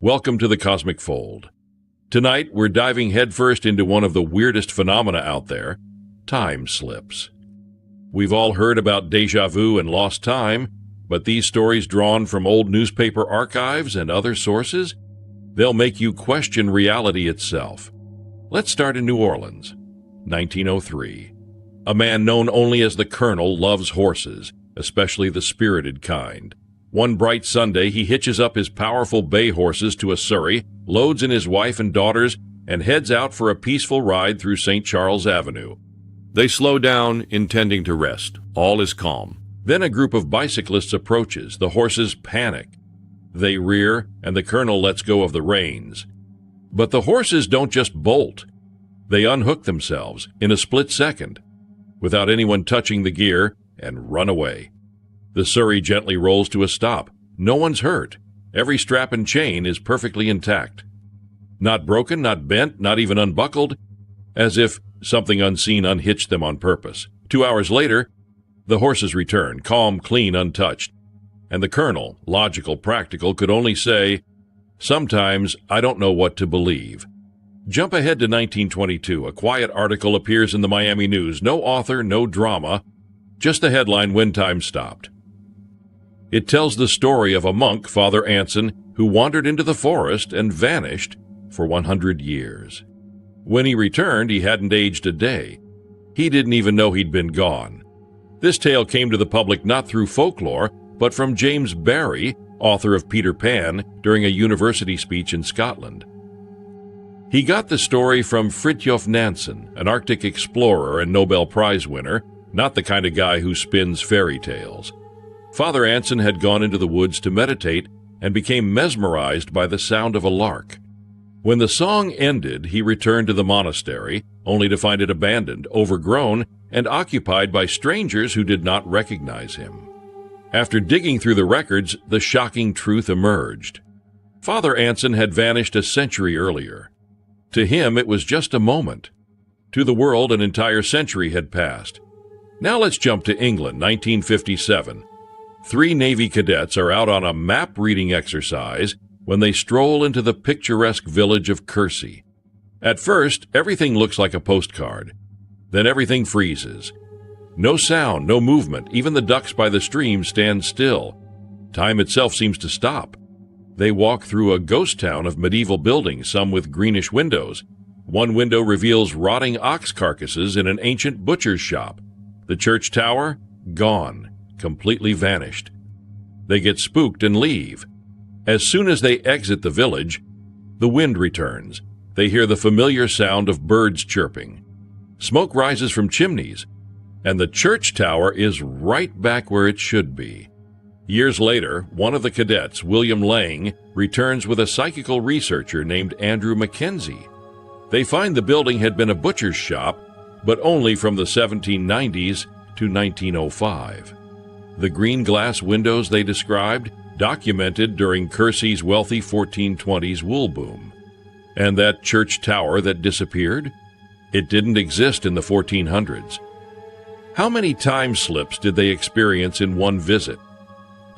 Welcome to the Cosmic Fold. Tonight, we're diving headfirst into one of the weirdest phenomena out there, time slips. We've all heard about déjà vu and lost time, but these stories drawn from old newspaper archives and other sources, they'll make you question reality itself. Let's start in New Orleans, 1903. A man known only as the Colonel loves horses, especially the spirited kind. One bright Sunday, he hitches up his powerful bay horses to a surrey, loads in his wife and daughters, and heads out for a peaceful ride through St. Charles Avenue. They slow down, intending to rest. All is calm. Then a group of bicyclists approaches. The horses panic. They rear, and the Colonel lets go of the reins. But the horses don't just bolt. They unhook themselves in a split second, without anyone touching the gear, and run away. The surrey gently rolls to a stop. No one's hurt. Every strap and chain is perfectly intact. Not broken, not bent, not even unbuckled, as if something unseen unhitched them on purpose. 2 hours later, the horses return, calm, clean, untouched. And the Colonel, logical, practical, could only say, "Sometimes I don't know what to believe." Jump ahead to 1922. A quiet article appears in the Miami News. No author, no drama, just the headline, "When Time Stopped." It tells the story of a monk, Father Anson, who wandered into the forest and vanished for 100 years. When he returned, he hadn't aged a day. He didn't even know he'd been gone. This tale came to the public not through folklore, but from James Barrie, author of Peter Pan, during a university speech in Scotland. He got the story from Fridtjof Nansen, an Arctic explorer and Nobel Prize winner, not the kind of guy who spins fairy tales. Father Anson had gone into the woods to meditate and became mesmerized by the sound of a lark. When the song ended, he returned to the monastery, only to find it abandoned, overgrown, and occupied by strangers who did not recognize him. After digging through the records, the shocking truth emerged. Father Anson had vanished a century earlier. To him, it was just a moment. To the world, an entire century had passed. Now let's jump to England, 1957. 3 Navy cadets are out on a map-reading exercise when they stroll into the picturesque village of Kersey. At first, everything looks like a postcard. Then everything freezes. No sound, no movement. Even the ducks by the stream stand still. Time itself seems to stop. They walk through a ghost town of medieval buildings, some with greenish windows. One window reveals rotting ox carcasses in an ancient butcher's shop. The church tower? Gone. Completely vanished. They get spooked and leave. As soon as they exit the village, the wind returns. They hear the familiar sound of birds chirping. Smoke rises from chimneys, and the church tower is right back where it should be. Years later, one of the cadets, William Lang, returns with a psychical researcher named Andrew Mackenzie. They find the building had been a butcher's shop, but only from the 1790s to 1905. The green glass windows they described, documented during Kersey's wealthy 1420s wool boom. And that church tower that disappeared? It didn't exist in the 1400s. How many time slips did they experience in one visit?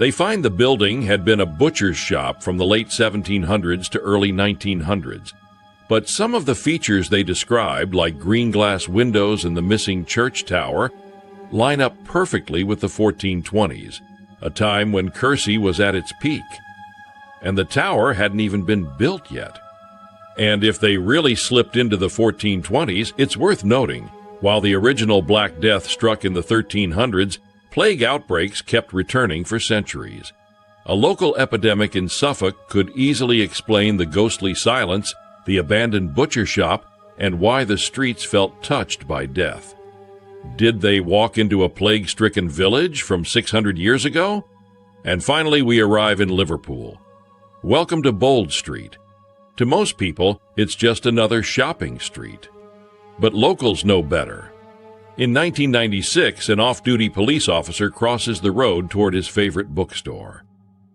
They find the building had been a butcher's shop from the late 1700s to early 1900s. But some of the features they described, like green glass windows and the missing church tower, line up perfectly with the 1420s, a time when Kersey was at its peak. And the tower hadn't even been built yet. And if they really slipped into the 1420s, it's worth noting, while the original Black Death struck in the 1300s, plague outbreaks kept returning for centuries. A local epidemic in Suffolk could easily explain the ghostly silence, the abandoned butcher shop, and why the streets felt touched by death. Did they walk into a plague-stricken village from 600 years ago? And finally, we arrive in Liverpool. Welcome to Bold Street. To most people, it's just another shopping street. But locals know better. In 1996, an off-duty police officer crosses the road toward his favorite bookstore.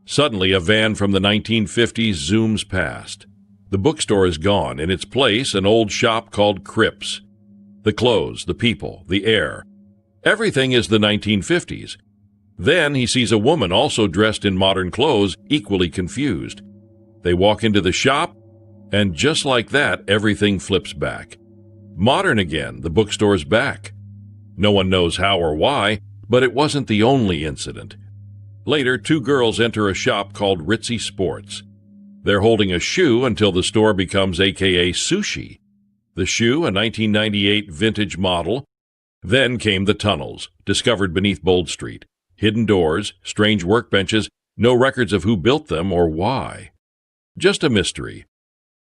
Suddenly, a van from the 1950s zooms past. The bookstore is gone. In its place, an old shop called Cripps. The clothes, the people, the air. Everything is the 1950s. Then he sees a woman also dressed in modern clothes, equally confused. They walk into the shop, and just like that, everything flips back. Modern again, the bookstore's back. No one knows how or why, but it wasn't the only incident. Later, two girls enter a shop called Ritzy Sports. They're holding a shoe until the store becomes AKA Sushi. The shoe, a 1998 vintage model. Then came the tunnels, discovered beneath Bold Street. Hidden doors, strange workbenches, no records of who built them or why. Just a mystery.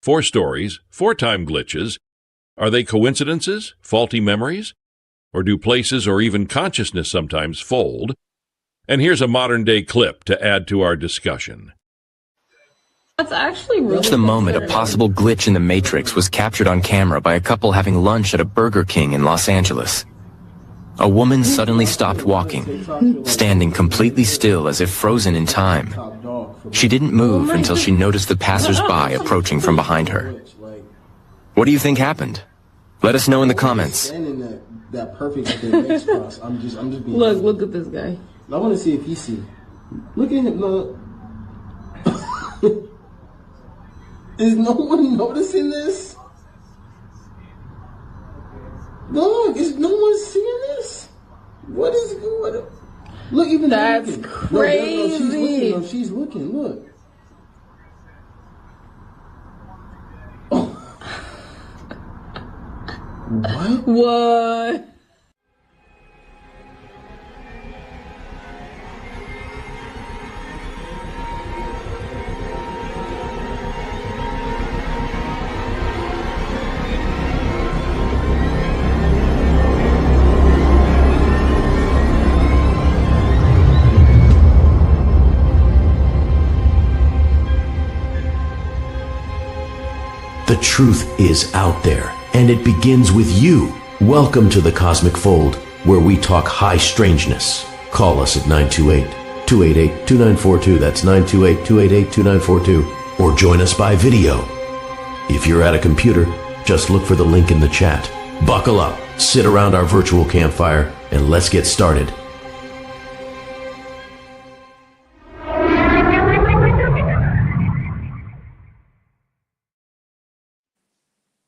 4 stories, 4 time glitches. Are they coincidences, faulty memories? Or do places or even consciousness sometimes fold? And here's a modern-day clip to add to our discussion. That's actually really Just the moment a possible glitch in the Matrix was captured on camera by a couple having lunch at a Burger King in Los Angeles. A woman suddenly stopped walking, standing completely still as if frozen in time. She didn't move until she noticed the passers-by approaching from behind her. What do you think happened? Let us know in the comments. That perfect face cross. I'm just being. Look at this guy. I want to see if he see. Look at him. Look. Is no one noticing this? Look, is no one seeing this? What is going on? Look, even that's looking. crazy. No, she's looking. Look. Oh. What? The truth is out there, and it begins with you. Welcome to the Cosmic Fold, where we talk high strangeness. Call us at 928-288-2942. That's 928-288-2942. Or join us by video. If you're at a computer, just look for the link in the chat. Buckle up, sit around our virtual campfire, and let's get started.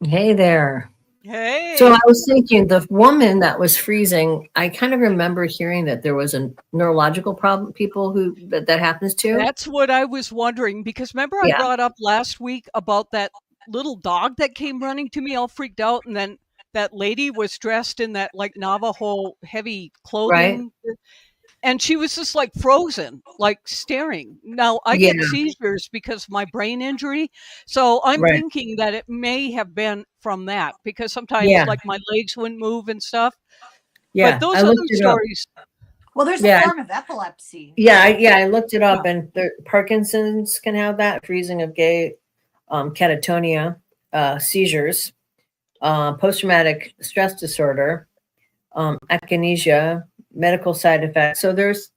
Hey there. Hey. So I was thinking the woman that was freezing, I kind of remember hearing that there was a neurological problem, people who that happens to. That's what I was wondering, because remember I brought up last week about that little dog that came running to me all freaked out, and then that lady was dressed in that like Navajo heavy clothing. Right. And she was just like frozen, like staring. Now I get seizures because of my brain injury. So I'm thinking that it may have been from that, because sometimes like my legs wouldn't move and stuff. Yeah. But those other stories. Well, there's a form of epilepsy. I looked it up, and Parkinson's can have that, freezing of gait, catatonia, seizures, post-traumatic stress disorder, akinesia, medical side effects. So there's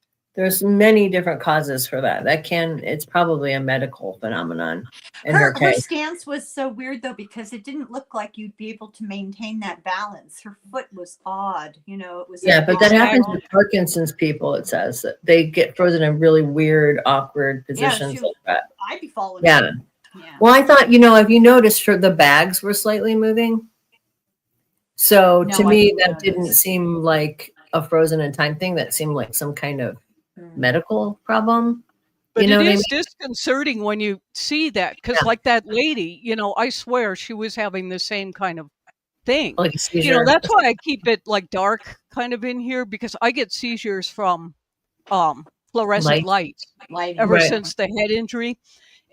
many different causes for that. It's probably a medical phenomenon. Her stance was so weird though, because it didn't look like you'd be able to maintain that balance. Her foot was odd, it was. Yeah, but that happens with Parkinson's people. It says that they get frozen in really weird, awkward positions like that. I'd be falling. Yeah. Well, I thought, if you noticed, the bags were slightly moving. So to me, that didn't seem like a frozen in time thing. That seemed like some kind of medical problem. But it is disconcerting when you see that, because like that lady, I swear she was having the same kind of thing. Like a seizure. That's why I keep it like dark kind of in here, because I get seizures from fluorescent light ever since the head injury.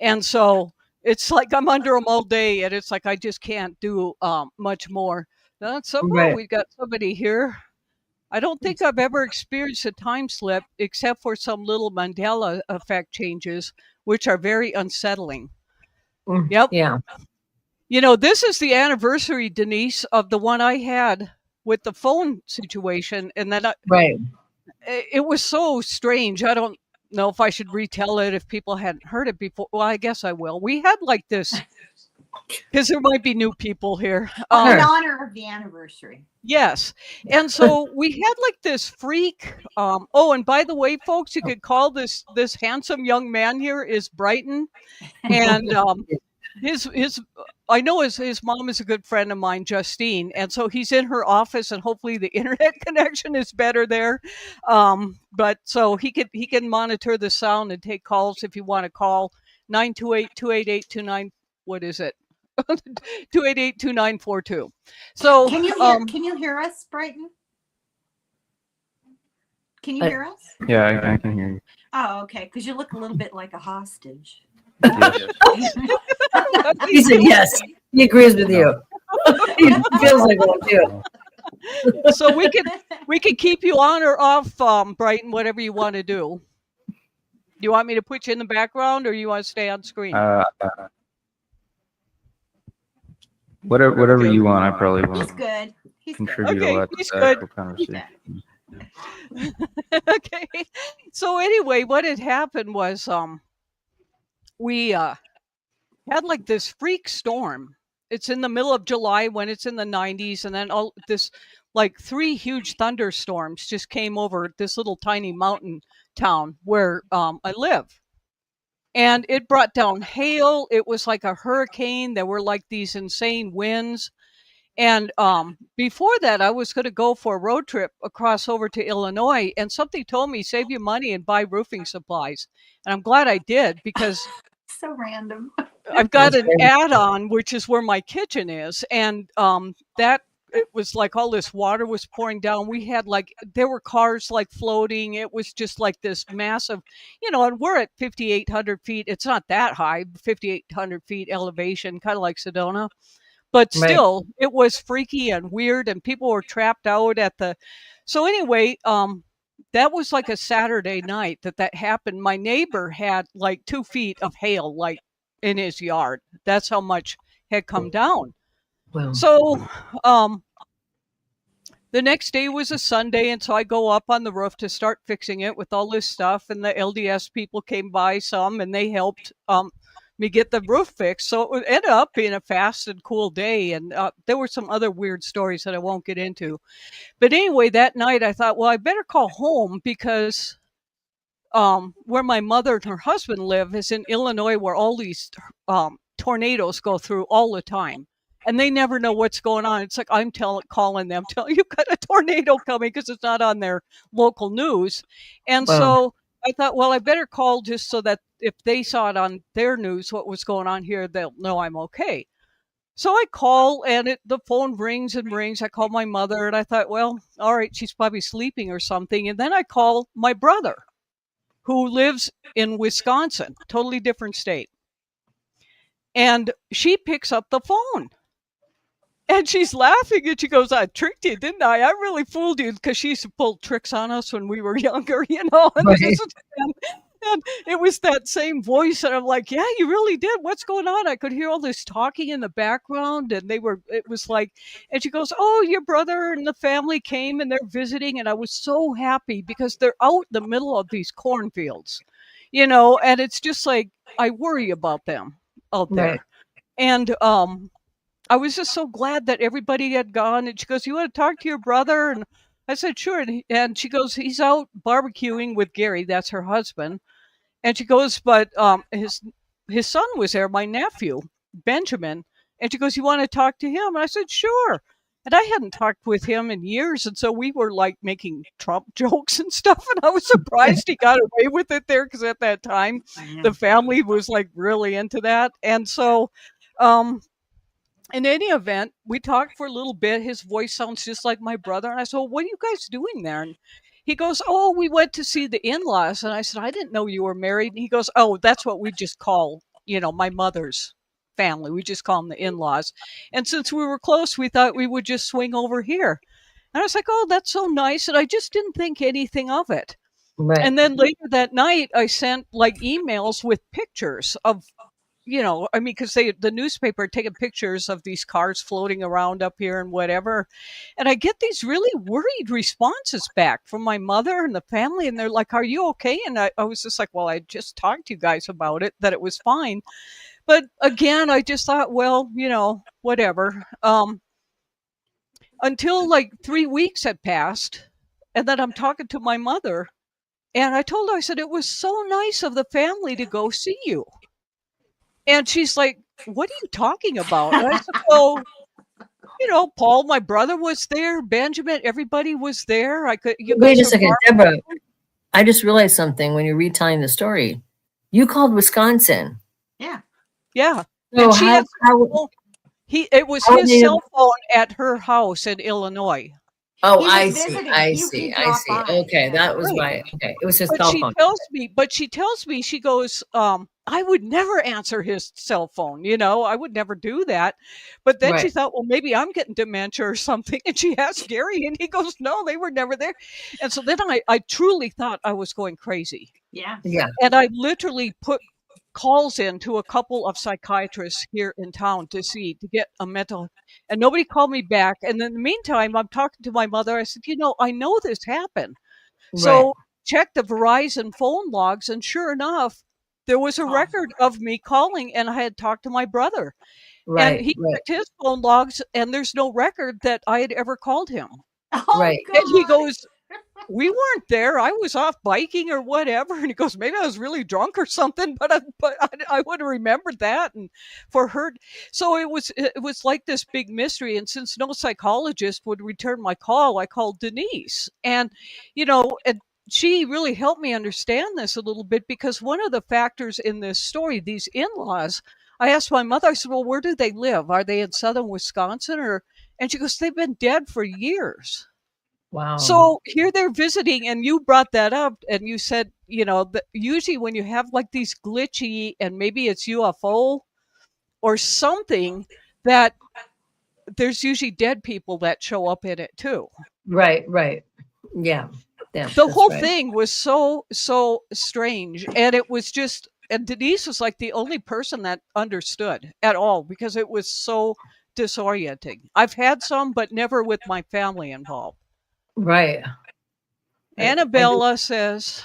And so it's like I'm under them all day, and it's like I just can't do much more. We've got somebody here. I don't think I've ever experienced a time slip except for some little Mandela effect changes, which are very unsettling. Yep. Yeah. This is the anniversary, Denise, of the one I had with the phone situation. And then it was so strange. I don't know if I should retell it if people hadn't heard it before. Well, I guess I will. We had like this because there might be new people here. In honor of the anniversary. Yes. And so we had like this freak. Oh, and by the way, folks, you could call this handsome young man here is Brighton. And his I know his mom is a good friend of mine, Justine, and so he's in her office, and hopefully the internet connection is better there. But so he can monitor the sound and take calls if you want to call 928-288-29. What is it? 288-2942. So can you hear us, Brighton? Can you hear us? Yeah, I can hear you. Oh, okay. Because you look a little bit like a hostage. He said yes. He agrees with you. He feels like one too. So we could keep you on or off, Brighton, whatever you want to do. You want me to put you in the background, or you want to stay on screen? Whatever you want. I probably won't. He's good. Contribute a lot to the actual conversation. Okay. So anyway, what had happened was we had like this freak storm. It's in the middle of July when it's in the 90s, and then all this like 3 huge thunderstorms just came over this little tiny mountain town where I live. And it brought down hail. It was like a hurricane. There were like these insane winds. And before that, I was going to go for a road trip across over to Illinois, and something told me, save you money and buy roofing supplies. And I'm glad I did, because so random. I've got an add-on, which is where my kitchen is. And that it was like all this water was pouring down. We had like, there were cars like floating. It was just like this massive, and we're at 5,800 feet. It's not that high, 5,800 feet elevation, kind of like Sedona. But still, it was freaky and weird, and people were trapped out at the. So anyway, that was like a Saturday night that happened. My neighbor had like 2 feet of hail, like in his yard. That's how much had come down. Wow. So, the next day was a Sunday, and so I go up on the roof to start fixing it with all this stuff. And the LDS people came by some, and they helped me get the roof fixed. So it ended up being a fast and cool day. And there were some other weird stories that I won't get into. But anyway, that night I thought, well, I better call home, because where my mother and her husband live is in Illinois, where all these tornadoes go through all the time. And they never know what's going on. It's like I'm calling them, telling you got a tornado coming, because it's not on their local news. And so I thought, well, I better call just so that if they saw it on their news, what was going on here, they'll know I'm okay. So I call, and the phone rings and rings. I call my mother, and I thought, well, all right, she's probably sleeping or something. And then I call my brother, who lives in Wisconsin, totally different state. And she picks up the phone. And she's laughing, and she goes, I tricked you, didn't I? I really fooled you, because she used to pull tricks on us when we were younger, And it was that same voice, and I'm like, yeah, you really did. What's going on? I could hear all this talking in the background, and it was like, and she goes, oh, your brother and the family came, and they're visiting. And I was so happy, because they're out in the middle of these cornfields, and it's just like, I worry about them out there. Right. And, I was just so glad that everybody had gone. And she goes, you want to talk to your brother? And I said, sure. And she goes, he's out barbecuing with Gary. That's her husband. And she goes, but his son was there, my nephew, Benjamin. And she goes, you want to talk to him? And I said, sure. And I hadn't talked with him in years. And so we were like making Trump jokes and stuff. And I was surprised he got away with it there, because at that time, the family was like really into that. And so, in any event, we talked for a little bit. His voice sounds just like my brother. And I said, well, what are you guys doing there? And he goes, oh, we went to see the in-laws. And I said, I didn't know you were married. And he goes, oh, that's what we just call, my mother's family. We just call them the in-laws. And since we were close, we thought we would just swing over here. And I was like, oh, that's so nice. And I just didn't think anything of it. Right. And then later that night, I sent like emails with pictures of, because the newspaper had taken pictures of these cars floating around up here and whatever. And I get these really worried responses back from my mother and the family. And they're like, are you okay? And I was just like, well, I just talked to you guys about it, that it was fine. But again, I just thought, well, whatever. Until like 3 weeks had passed, and then I'm talking to my mother, and I told her, I said, it was so nice of the family to go see you. And she's like, what are you talking about? And I said, well, Paul, my brother was there, Benjamin, everybody was there. Wait a second, Deborah. I just realized something when you're retelling the story. You called Wisconsin. Yeah. Yeah. So it was his cell phone at her house in Illinois. Oh, I see. Okay, that was why. Okay, it was his cell phone. She tells me, she goes, I would never answer his cell phone. I would never do that. But then she thought, well, maybe I'm getting dementia or something. And she asked Gary, and he goes, no, they were never there. And so then I truly thought I was going crazy. Yeah. And I literally put calls in to a couple of psychiatrists here in town to get a mental, and nobody called me back. And in the meantime, I'm talking to my mother. I said, I know this happened. So check the Verizon phone logs, and sure enough, there was a record of me calling, and I had talked to my brother. And he checked his phone logs, and there's no record that I had ever called him. God. And he goes, we weren't there. I was off biking or whatever. And he goes, maybe I was really drunk or something, but I would have remembered that. And for her, so it was like this big mystery. And since no psychologist would return my call, I called Denise, and and she really helped me understand this a little bit, because one of the factors in this story, these in-laws, I asked my mother, I said, well, where do they live? Are they in southern Wisconsin? And she goes, they've been dead for years. Wow. So here they're visiting, and you brought that up, and you said, that usually when you have like these glitchy, and maybe it's UFO or something, that there's usually dead people that show up in it too. Right. Yeah. The whole thing was so strange, and it was just, and Denise was like the only person that understood at all, because it was so disorienting. I've had some, but never with my family involved. Right. Annabella says,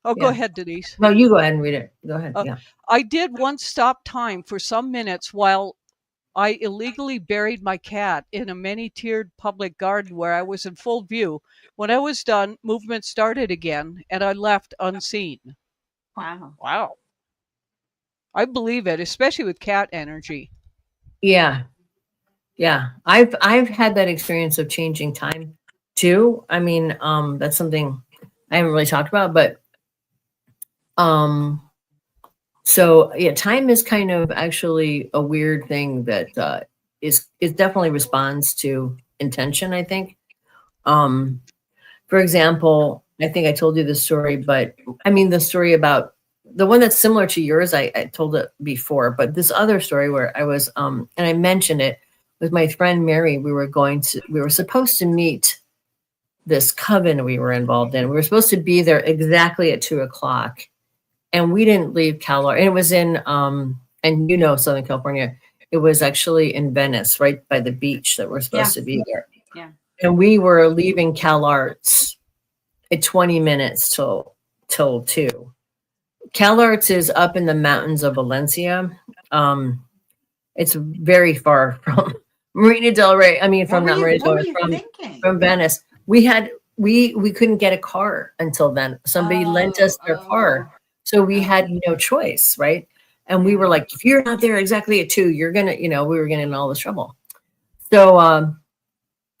go ahead, Denise. No, you go ahead and read it. Go ahead. Yeah. I did once stop time for some minutes while I illegally buried my cat in a many-tiered public garden where I was in full view. When I was done, movement started again, and I left unseen. Wow. I believe it, especially with cat energy. Yeah. I've had that experience of changing time too. I mean, that's something I haven't really talked about, but so yeah, time is kind of actually a weird thing that is definitely responds to intention, I think. For example, I think I told you this story, but I mean the story about the one that's similar to yours, I told it before, but this other story where I was and I mentioned it with my friend Mary. We were supposed to meet this coven we were involved in. We were supposed to be there exactly at 2:00, and we didn't leave CalArts. And it was in, and Southern California, it was actually in Venice, right by the beach that we're supposed to be there. Yeah. And we were leaving CalArts at 20 minutes till 2. CalArts is up in the mountains of Valencia. It's very far from Marina del Rey. I mean, from not Marina del Rey, from Venice. We couldn't get a car until then. Somebody lent us their car. So we had no choice, right? And we were like, if you're not there exactly at 2, you're going to, we were getting in all this trouble. So,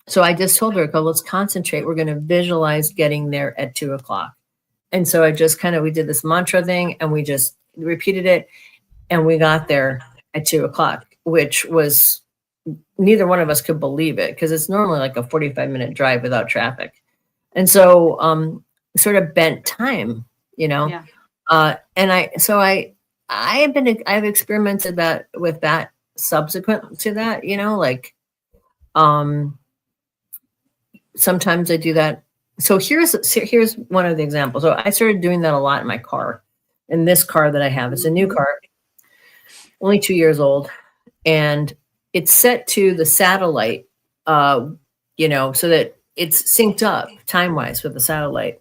so I just told her, let's concentrate. We're going to visualize getting there at 2:00. And so I just we did this mantra thing, and we just repeated it, and we got there at 2:00, which was, neither one of us could believe it, because it's normally like a 45-minute drive without traffic. And so sort of bent time, Yeah. And I've experimented with that subsequent to that, sometimes I do that. So here's one of the examples. So I started doing that a lot in my car. In this car that I have, it's a new car, only 2 years old, and it's set to the satellite, so that it's synced up time-wise with the satellite.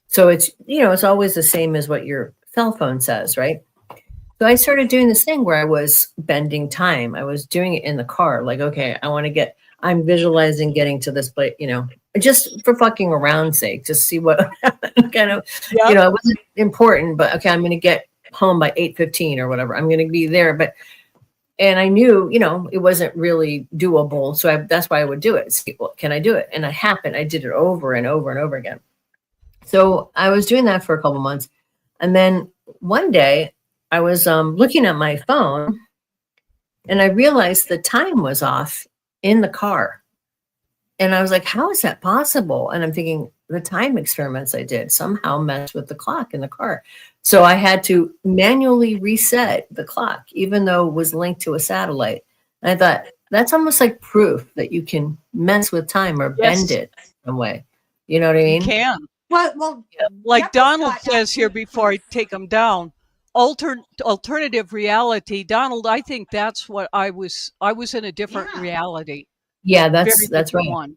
So it's, it's always the same as what your cell phone says, right? So I started doing this thing where I was bending time. I was doing it in the car. Like, okay, I'm visualizing getting to this place, just for fucking around sake, just see what kind of, it wasn't important, but okay, I'm going to get home by 8:15 or whatever. I'm going to be there. And I knew, it wasn't really doable. So that's why I would do it. See, well, can I do it? And it happened. I did it over and over and over again. So I was doing that for a couple months. And then one day I was looking at my phone and I realized the time was off in the car. And I was like, how is that possible? And I'm thinking the time experiments I did somehow messed with the clock in the car. So I had to manually reset the clock, even though it was linked to a satellite. And I thought that's almost like proof that you can mess with time or bend it some way. You know what I mean? You can. Well, like Donald says here before I take him down, alternative reality. Donald, I think that's what I was in a different reality. Yeah, that's right. One.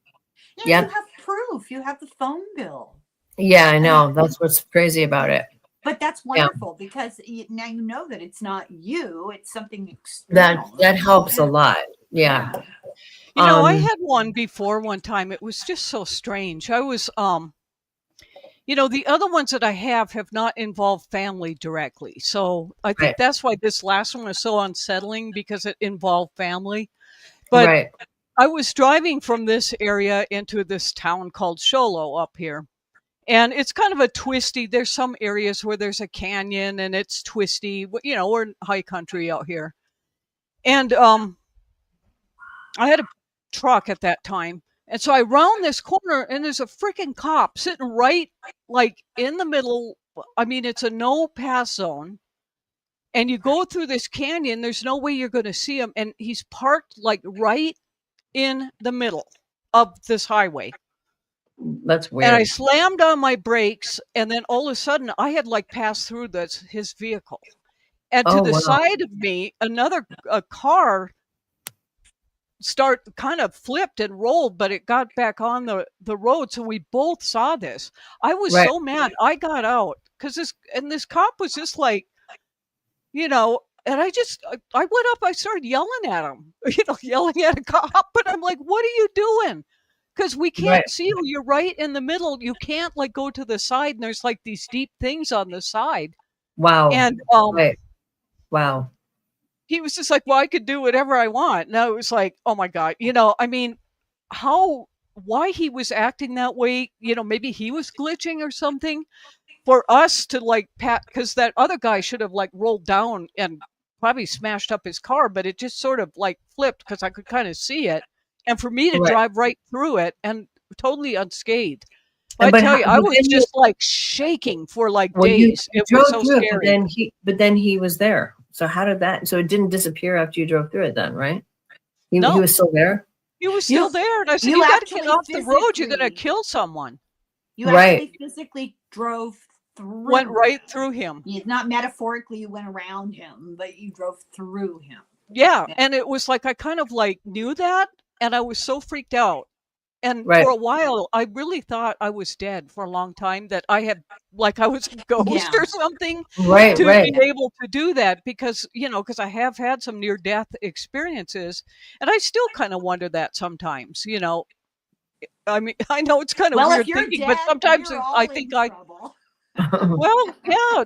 Yeah, you have proof. You have the phone bill. Yeah, I know. That's what's crazy about it. But that's wonderful because now you know that it's not you; it's something external. That helps a lot. Yeah. I had one before one time. It was just so strange. I was, the other ones that I have not involved family directly. So I think that's why this last one was so unsettling because it involved family. But I was driving from this area into this town called Sholo up here. And it's kind of a twisty, there's some areas where there's a canyon and it's twisty. We're in high country out here. And I had a truck at that time. And so I round this corner and there's a freaking cop sitting right like in the middle. I mean, it's a no pass zone. And you go through this canyon, there's no way you're going to see him. And he's parked like right in the middle of this highway. That's weird. And I slammed on my brakes, and then all of a sudden I had like passed through his vehicle. And to the side of me, a car kind of flipped and rolled, but it got back on the road. So we both saw this. I was so mad. I got out because this cop was just like, and I went up, I started yelling at him, yelling at a cop, but I'm like, what are you doing? Because we can't see you. You're right in the middle. You can't like go to the side and there's like these deep things on the side. Wow. And wow. He was just like, well, I could do whatever I want. Now it was like, oh my God, why he was acting that way, maybe he was glitching or something for us to like because that other guy should have like rolled down and probably smashed up his car, but it just sort of like flipped because I could kind of see it. And for me to drive right through it and totally unscathed. I tell you, I was just like shaking for like days. It was so scary. But then he was there. So how did that? So it didn't disappear after you drove through it then, right? He was still there? He was still there. And I said, you got to get off the road. You're going to kill someone. You actually physically drove through. Went right through him. Not metaphorically, you went around him, but you drove through him. Yeah. And it was like, I kind of like knew that. And I was so freaked out. And for a while, I really thought I was dead for a long time, that I had, like I was a ghost or something to be able to do that because I have had some near-death experiences. And I still kind of wonder that sometimes, I mean, I know it's kind of weird thinking, but sometimes I think well, yeah,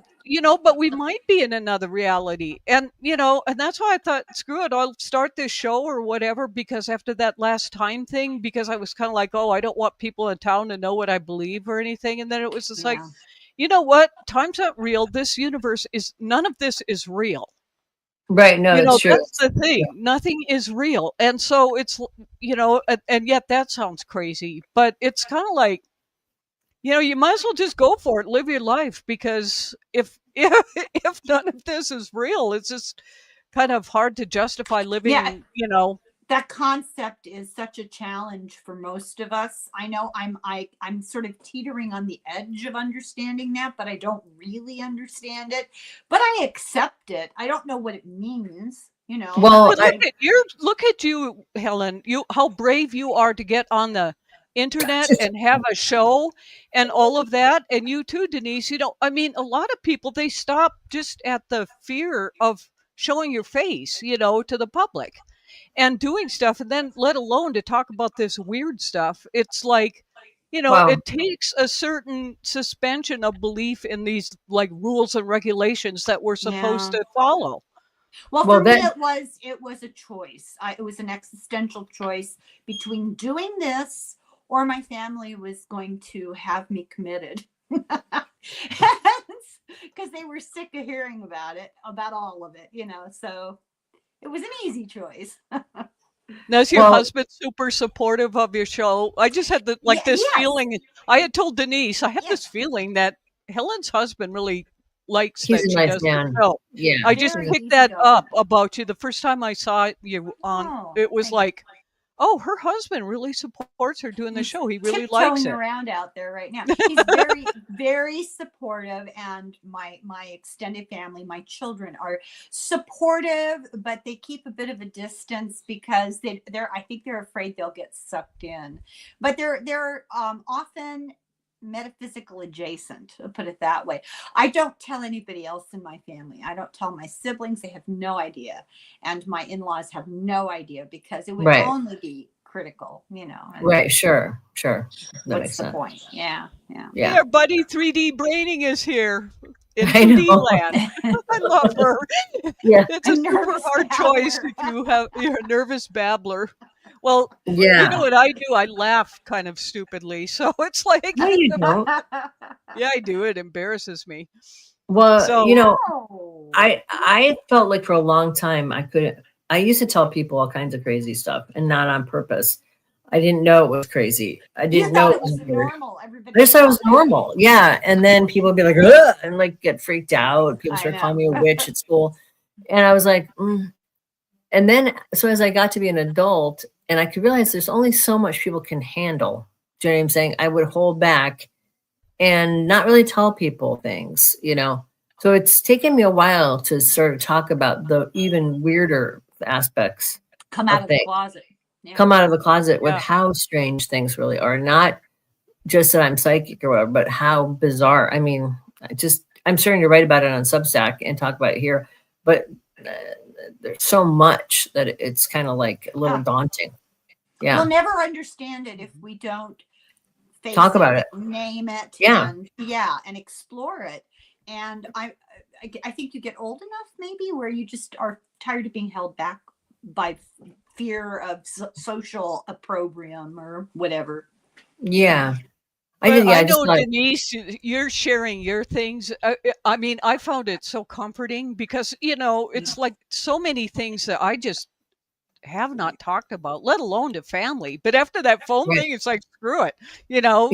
but we might be in another reality. And, and that's why I thought, screw it, I'll start this show or whatever, because after that last time thing, because I was kind of like, oh, I don't want people in town to know what I believe or anything. And then it was just like, you know what? Time's not real. This universe none of this is real. Right. No, it's true. That's the thing. Yeah. Nothing is real. And so it's, and yet that sounds crazy, but it's kind of like, you might as well just go for it, live your life, because if none of this is real, it's just kind of hard to justify living, That concept is such a challenge for most of us. I know I'm sort of teetering on the edge of understanding that, but I don't really understand it. But I accept it. I don't know what it means, Well, look at you, Helen. How brave you are to get on the internet and have a show and all of that. And you too, Denise, I mean, a lot of people, they stop just at the fear of showing your face, to the public and doing stuff. And then let alone to talk about this weird stuff. It's like, Wow. it takes a certain suspension of belief in these like rules and regulations that we're supposed to follow. Well, for me, it was a choice. It was an existential choice between doing this or my family was going to have me committed. Because they were sick of hearing about all of it, so it was an easy choice. Now, is your husband super supportive of your show? I just had this feeling. I had told Denise, I had this feeling that Helen's husband really likes He's that a she nice does man. the show. Yeah. I just picked that up about you. The first time I saw you on, it was like, oh, her husband really supports her doing the show. He really likes it. Around out there right now. He's very, very supportive, and my extended family, my children are supportive, but they keep a bit of a distance because I think they're afraid they'll get sucked in. But they're often metaphysical adjacent, I'll put it that way. I don't tell anybody else in my family. I don't tell my siblings. They have no idea, and my in-laws have no idea because it would only be critical, Right. Sure. That what's makes the sense. point? Yeah. Here, buddy, 3D braining is here in 2D land. I love her. Yeah. It's a super hard choice if you're a nervous babbler. Well, you know what I do? I laugh kind of stupidly. So it's like, no, you don't. Yeah, I do. It embarrasses me. Well, I felt like for a long time I used to tell people all kinds of crazy stuff and not on purpose. I didn't know it was crazy. I didn't know it was weird. Normal. I just thought it was normal. Yeah. And then people would be like, ugh, and like get freaked out. People start calling me a witch at school. And I was like, And then, so as I got to be an adult and I could realize there's only so much people can handle. Do you know what I'm saying? I would hold back and not really tell people things, So it's taken me a while to sort of talk about the even weirder aspects. Come out of the closet. Yeah. Come out of the closet with how strange things really are. Not just that I'm psychic or whatever, but how bizarre. I mean, I'm starting to write about it on Substack and talk about it here, but there's so much that it's kind of like a little daunting. Yeah. We'll never understand it if we don't talk about it, name it, and explore it. And I think you get old enough maybe where you just are tired of being held back by fear of social opprobrium or whatever. Yeah. I know, Denise, you're sharing your things. I mean, I found it so comforting because, it's like so many things that I just have not talked about, let alone to family. But after that phone thing, it's like, screw it. They all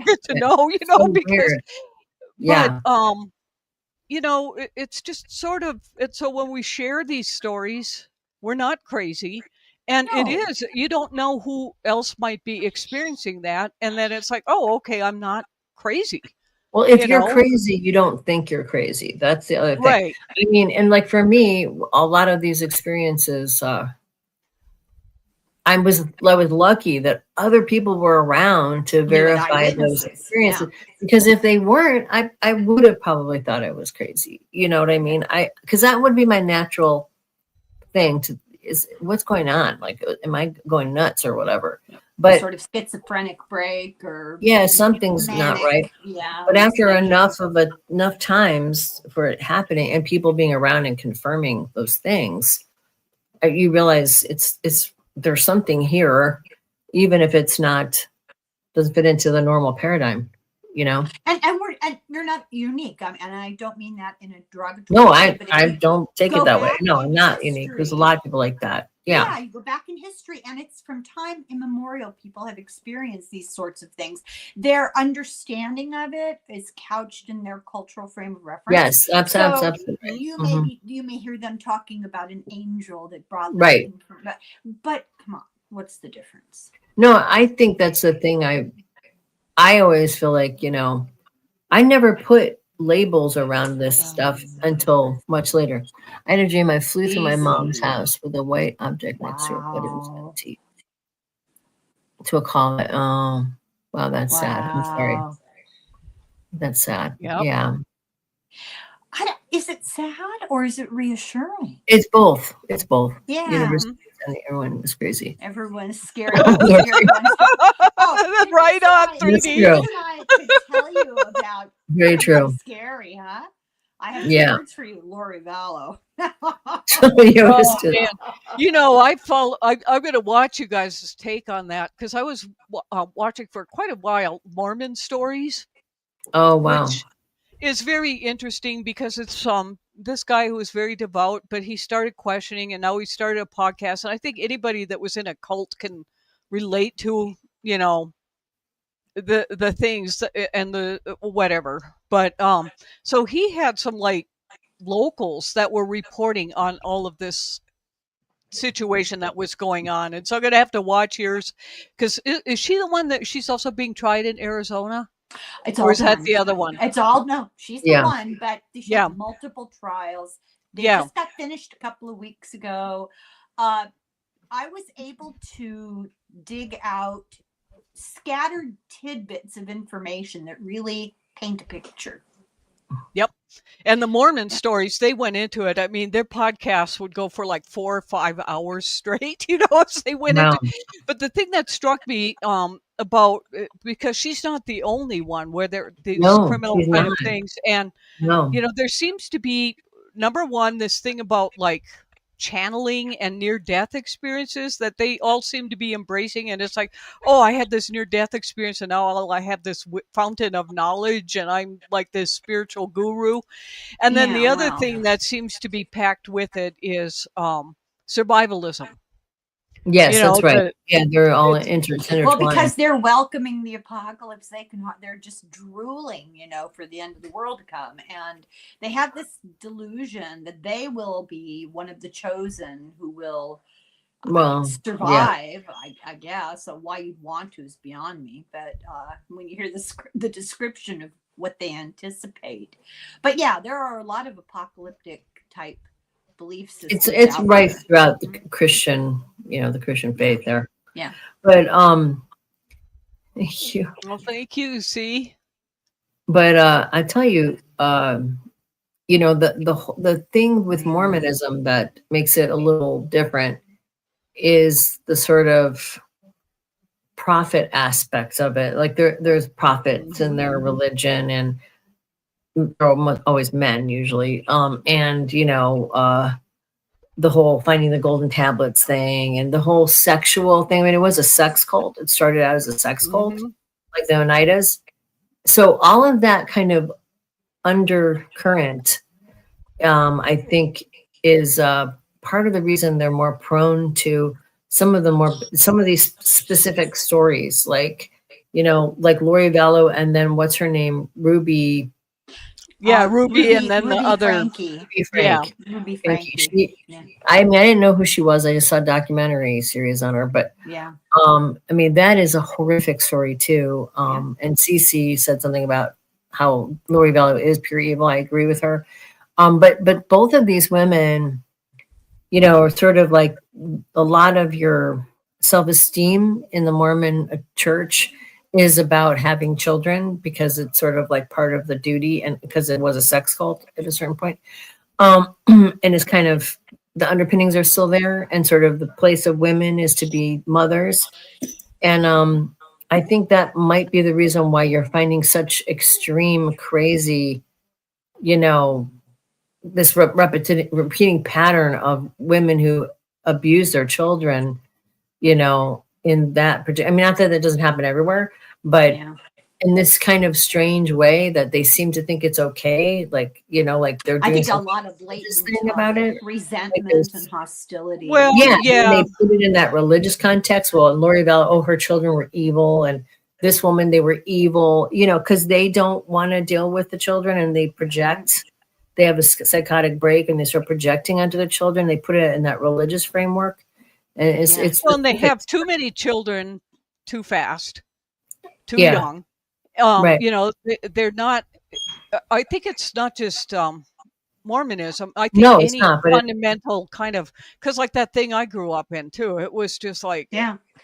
get to know, so because, it's just sort of, so when we share these stories, we're not crazy. And it is, you don't know who else might be experiencing that. And then it's like, oh, okay, I'm not crazy. Well, if you're crazy, you don't think you're crazy. That's the other thing. Right. I mean, and like for me, a lot of these experiences, I was lucky that other people were around to verify those experiences. Because if they weren't, I would have probably thought I was crazy. You know what I mean? Because that would be my natural thing is what's going on? Like, am I going nuts or whatever? But sort of schizophrenic break or something's not right. Yeah. But after enough times for it happening and people being around and confirming those things, you realize there's something here, even if it's doesn't fit into the normal paradigm, And you're not unique. And I don't mean that in a derogatory way. No, I don't take it that way. No, I'm not unique. There's a lot of people like that. Yeah, you go back in history, and it's from time immemorial. People have experienced these sorts of things. Their understanding of it is couched in their cultural frame of reference. Yes, absolutely. You may hear them talking about an angel that brought them right. But come on, what's the difference? No, I think that's the thing. I always feel like, I never put labels around this stuff until much later. I had a dream I flew through my mom's house with a white object next to it, but it was empty. to a call. Wow, that's sad. I'm sorry. That's sad. Yep. Yeah. Is it sad or is it reassuring? It's both. It's both. Yeah. University and everyone is crazy. Everyone's scared. Oh, right on 3D. I could tell you about. Very true. Scary, huh? I have words for you, Lori Vallow. You know, I'm going to watch you guys' take on that because I was watching for quite a while Mormon stories. Oh, wow. Which is very interesting because it's this guy who was very devout, but he started questioning and now he started a podcast. And I think anybody that was in a cult can relate to, you know, the things and the whatever. But so he had some like locals that were reporting on all of this situation that was going on. And so I'm going to have to watch yours because is she the one that she's also being tried in Arizona? Or is that the other one? It's all, no, she's the one, but she had multiple trials. They just got finished a couple of weeks ago. I was able to dig out scattered tidbits of information that really paint a picture. Yep. And the Mormon stories, they went into it. I mean, their podcasts would go for like 4 or 5 hours straight, you know, as they went into. But the thing that struck me about, because she's not the only one where there these criminal kind of things. And, you know, there seems to be, number one, this thing about like channeling and near-death experiences that they all seem to be embracing. And it's like, oh, I had this near-death experience and now I have this fountain of knowledge and I'm like this spiritual guru. And then the other thing that seems to be packed with it is survivalism. Yes, that's right. They're all intertwined. Well, because they're welcoming the apocalypse, they're just drooling, you know, for the end of the world to come, and they have this delusion that they will be one of the chosen who will survive. I guess. So why you'd want to is beyond me. But when you hear the description of what they anticipate, but yeah, there are a lot of apocalyptic type belief systems. It's right throughout the Christian, you know, the Christian faith there. Yeah. But thank you. Well, thank you. See. But I tell you, you know, the thing with Mormonism that makes it a little different is the sort of prophet aspects of it. Like there's prophets in their religion, and they're always men usually. And you know, the whole finding the golden tablets thing and the whole sexual thing. I mean, it was a sex cult. It started out as a sex cult, like the Oneidas. So all of that kind of undercurrent, I think, is part of the reason they're more prone to some of these specific stories, like, you know, like Lori Vallow, and then what's her name, Ruby. Yeah, Ruby, and then the other Frankie. Ruby Frankie. I mean, I didn't know who she was. I just saw a documentary series on her, but I mean, that is a horrific story too. And Cece said something about how Lori Vallow is pure evil. I agree with her. But both of these women, you know, are sort of like a lot of your self-esteem in the Mormon church is about having children, because it's sort of like part of the duty, and because it was a sex cult at a certain point. And it's kind of, the underpinnings are still there, and sort of the place of women is to be mothers. And I think that might be the reason why you're finding such extreme, crazy, you know, this repeating pattern of women who abuse their children, you know, in that particular, I mean, not that it doesn't happen everywhere, but in this kind of strange way that they seem to think it's okay. Like, you know, like they're doing, I think, a lot of latent thing about it, resentment and hostility. Well, they put it in that religious context. Well, and Lori Vallow, oh, her children were evil, and this woman, they were evil, you know, because they don't want to deal with the children, and they project. They have a psychotic break, and they start projecting onto the children. They put it in that religious framework. And it's well, and they have too many children too fast, too young. You know, they're not. I think it's not just Mormonism. I think No, it's any not. But fundamental kind of, because like that thing I grew up in too, it was just like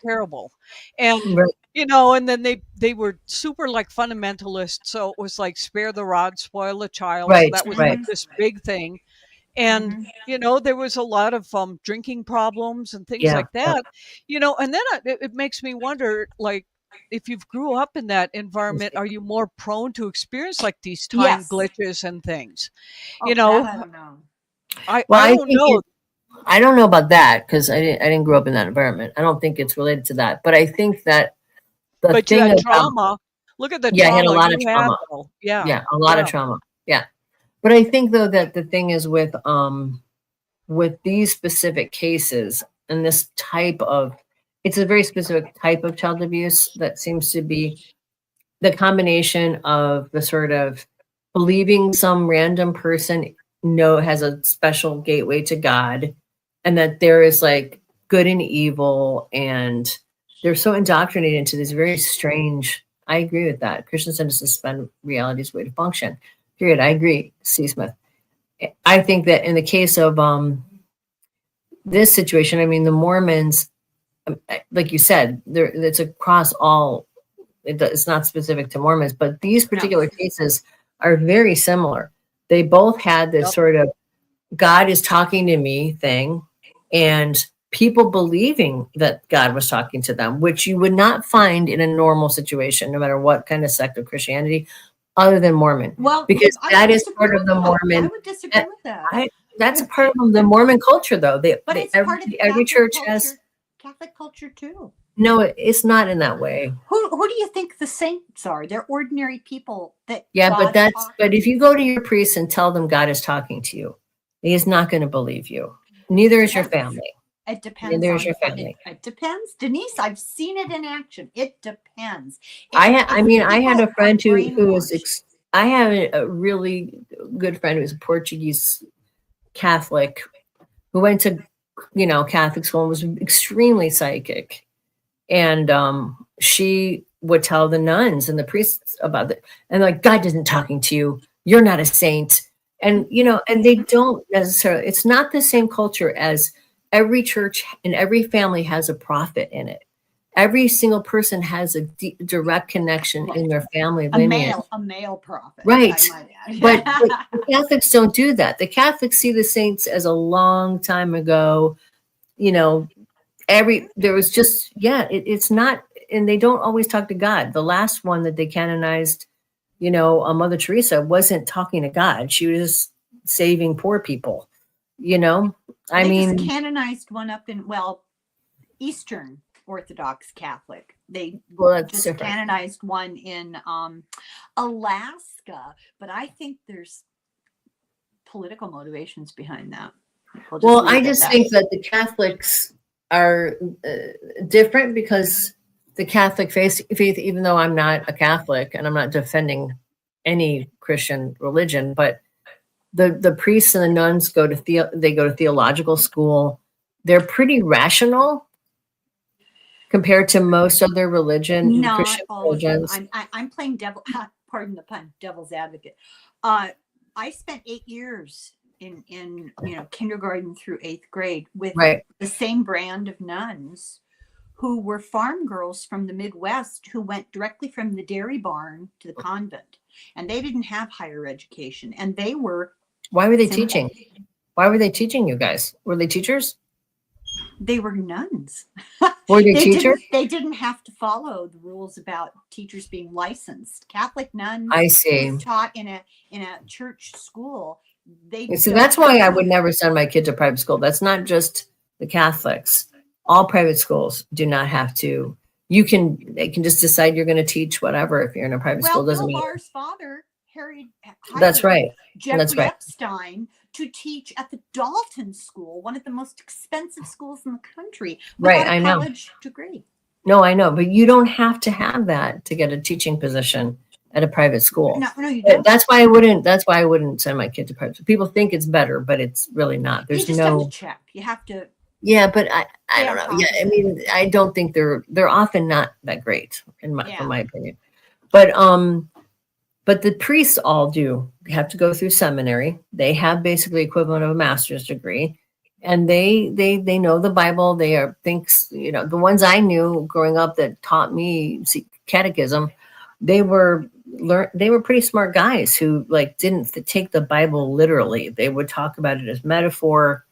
terrible. And right. you know, and then they were super like fundamentalists, so it was like spare the rod, spoil the child. So Right. that was Right. like this big thing. And you know, there was a lot of drinking problems and things like that. You know, and then it makes me wonder, like, if you've grew up in that environment, are you more prone to experience like these time glitches and things? You know, I don't know. I don't know. I don't know about that because I didn't grow up in that environment. I don't think it's related to that. But I think that but you had trauma. Look at the trauma. I had a lot of trauma. Yeah, a lot of trauma. Yeah. But I think though that the thing is with these specific cases and this type of, it's a very specific type of child abuse that seems to be the combination of the sort of believing some random person has a special gateway to God, and that there is like good and evil, and they're so indoctrinated into this very strange. I agree with that. Christians tend to suspend reality's way to function. Period. I agree, C. Smith. I think that in the case of this situation, I mean, the Mormons, like you said, it's across all. It's not specific to Mormons, but these particular cases are very similar. They both had this sort of God is talking to me thing, and people believing that God was talking to them, which you would not find in a normal situation, no matter what kind of sect of Christianity, other than Mormon. Well, because that is part of the Mormon. I would disagree with that. That's a part of the Mormon culture, though. But it's part of every church has Catholic culture too. No, it's not in that way. Who do you think the saints are? They're ordinary people that. But if you go to your priest and tell them God is talking to you, he is not going to believe you. Neither is your family. It depends. Neither is your family. It depends, Denise. I've seen it in action. It depends. I had a friend who was. I have a really good friend who was a Portuguese Catholic who went to, Catholic school and was extremely psychic. And she would tell the nuns and the priests about it. And like, God isn't talking to you. You're not a saint. And, and they don't necessarily, it's not the same culture as every church and every family has a prophet in it. Every single person has a direct connection in their family lineage. A male prophet. Right. But the Catholics don't do that. The Catholics see the saints as a long time ago, there was just, it's not, and they don't always talk to God. The last one that they canonized, Mother Teresa wasn't talking to God. She was saving poor people, They just canonized one up in, Eastern Orthodox Catholic. They just canonized one in Alaska, but I think there's political motivations behind that. I just think that the Catholics are different because the Catholic faith, even though I'm not a Catholic and I'm not defending any Christian religion, but the priests and the nuns go to theological school. They're pretty rational compared to most other Christian religions. I'm playing pardon the pun, devil's advocate. I spent 8 years in kindergarten through 8th grade with the same brand of nuns who were farm girls from the Midwest who went directly from the dairy barn to the convent, and they didn't have higher education, and they were. Why were they teaching? Why were they teaching you guys? Were they teachers? They were nuns. Were they teachers? They didn't have to follow the rules about teachers being licensed. Catholic nuns. I see. Taught in a church school. So that's why I would never send my kid to private school. That's not just the Catholics. All private schools do not have to. They can just decide you're going to teach whatever if you're in a private school. Doesn't Bill mean. Barr's father, That's right. Jeffrey Epstein, to teach at the Dalton School, one of the most expensive schools in the country, without a college degree. No, I know, but you don't have to have that to get a teaching position at a private school. No, you don't. That's why I wouldn't send my kid to private school. People think it's better, but it's really not. There's you just have to check. You have to. Yeah, but I don't know. Yeah, I mean, I don't think they're often not that great from my opinion. But But the priests all have to go through seminary. They have basically equivalent of a master's degree, and they know the Bible. They are the ones I knew growing up that taught me catechism. They were pretty smart guys who like didn't take the Bible literally. They would talk about it as metaphor.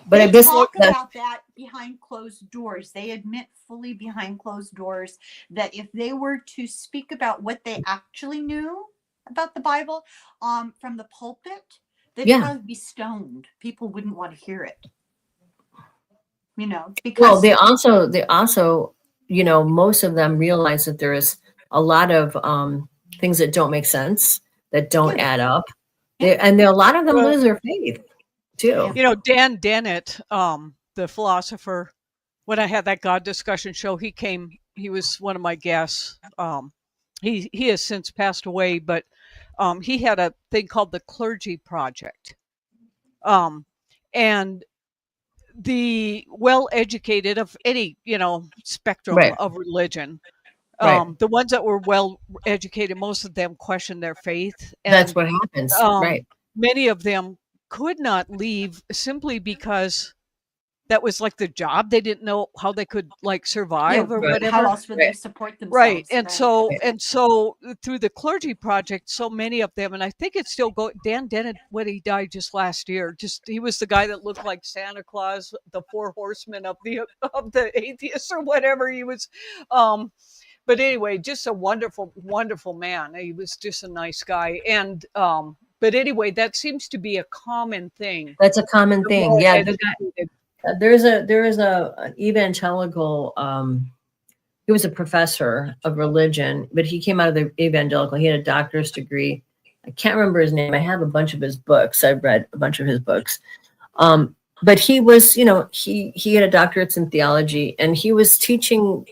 But they talk about that behind closed doors. They admit fully behind closed doors that if they were to speak about what they actually knew about the Bible from the pulpit, they'd probably be stoned. People wouldn't want to hear it. Because they also, most of them realize that there is a lot of things that don't make sense, that don't add up. And a lot of them lose their faith. Too. Dan Dennett, the philosopher, when I had that God discussion show, he was one of my guests. He has since passed away, but he had a thing called the Clergy Project. And the well-educated of any, spectrum of religion, the ones that were well-educated, most of them questioned their faith. And, that's what happens, right? Many of them could not leave simply because that was like the job. They didn't know how they could like survive or whatever. How else would they support themselves? Right. And so through the Clergy Project, so many of them, and I think it's still going. Dan Dennett, when he died just last year, he was the guy that looked like Santa Claus, the four horsemen of the atheists or whatever he was. But anyway, just a wonderful, wonderful man. He was just a nice guy. And but anyway, that seems to be a common thing. That's a common thing. Yeah. There is an evangelical, he was a professor of religion, but he came out of the evangelical. He had a doctor's degree. I can't remember his name. I have a bunch of his books. I've read a bunch of his books. But he was, he had a doctorate in theology, and he was teaching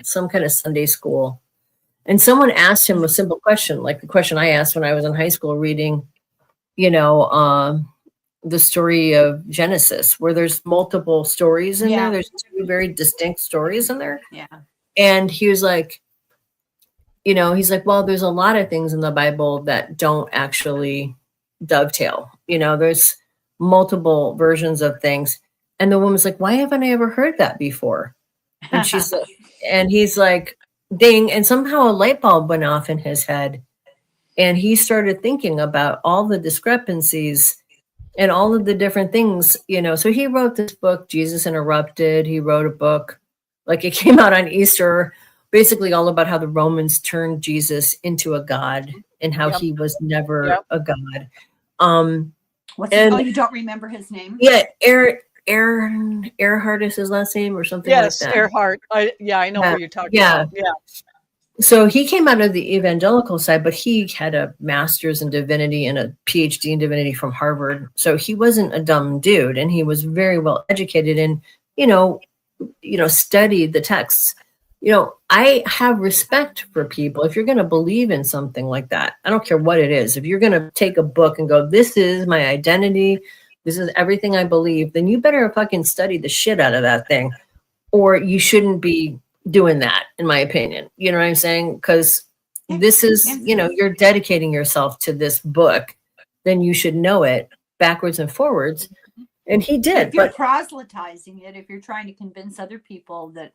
some kind of Sunday school. And someone asked him a simple question, like the question I asked when I was in high school reading, the story of Genesis, where there's multiple stories in there. There's two very distinct stories in there. Yeah. And he was like, he's like, well, there's a lot of things in the Bible that don't actually dovetail. There's multiple versions of things. And the woman's like, why haven't I ever heard that before? And she's like, and he's like, ding. And somehow a light bulb went off in his head. And he started thinking about all the discrepancies and all of the different things, So he wrote this book, Jesus Interrupted. He wrote a book, like it came out on Easter, basically all about how the Romans turned Jesus into a god and how he was never a god. You don't remember his name? Yeah, Earhart is his last name or something like that. Yes, Earhart. I know what you're talking about. Yeah. So he came out of the evangelical side, but he had a master's in divinity and a PhD in divinity from Harvard. So he wasn't a dumb dude, and he was very well educated and, studied the texts. I have respect for people. If you're going to believe in something like that, I don't care what it is. If you're going to take a book and go, this is my identity, this is everything I believe, then you better fucking study the shit out of that thing, or you shouldn't be doing that, in my opinion. You know what I'm saying? Because this is, you're dedicating yourself to this book, then you should know it backwards and forwards. And he did. If you're proselytizing it, if you're trying to convince other people that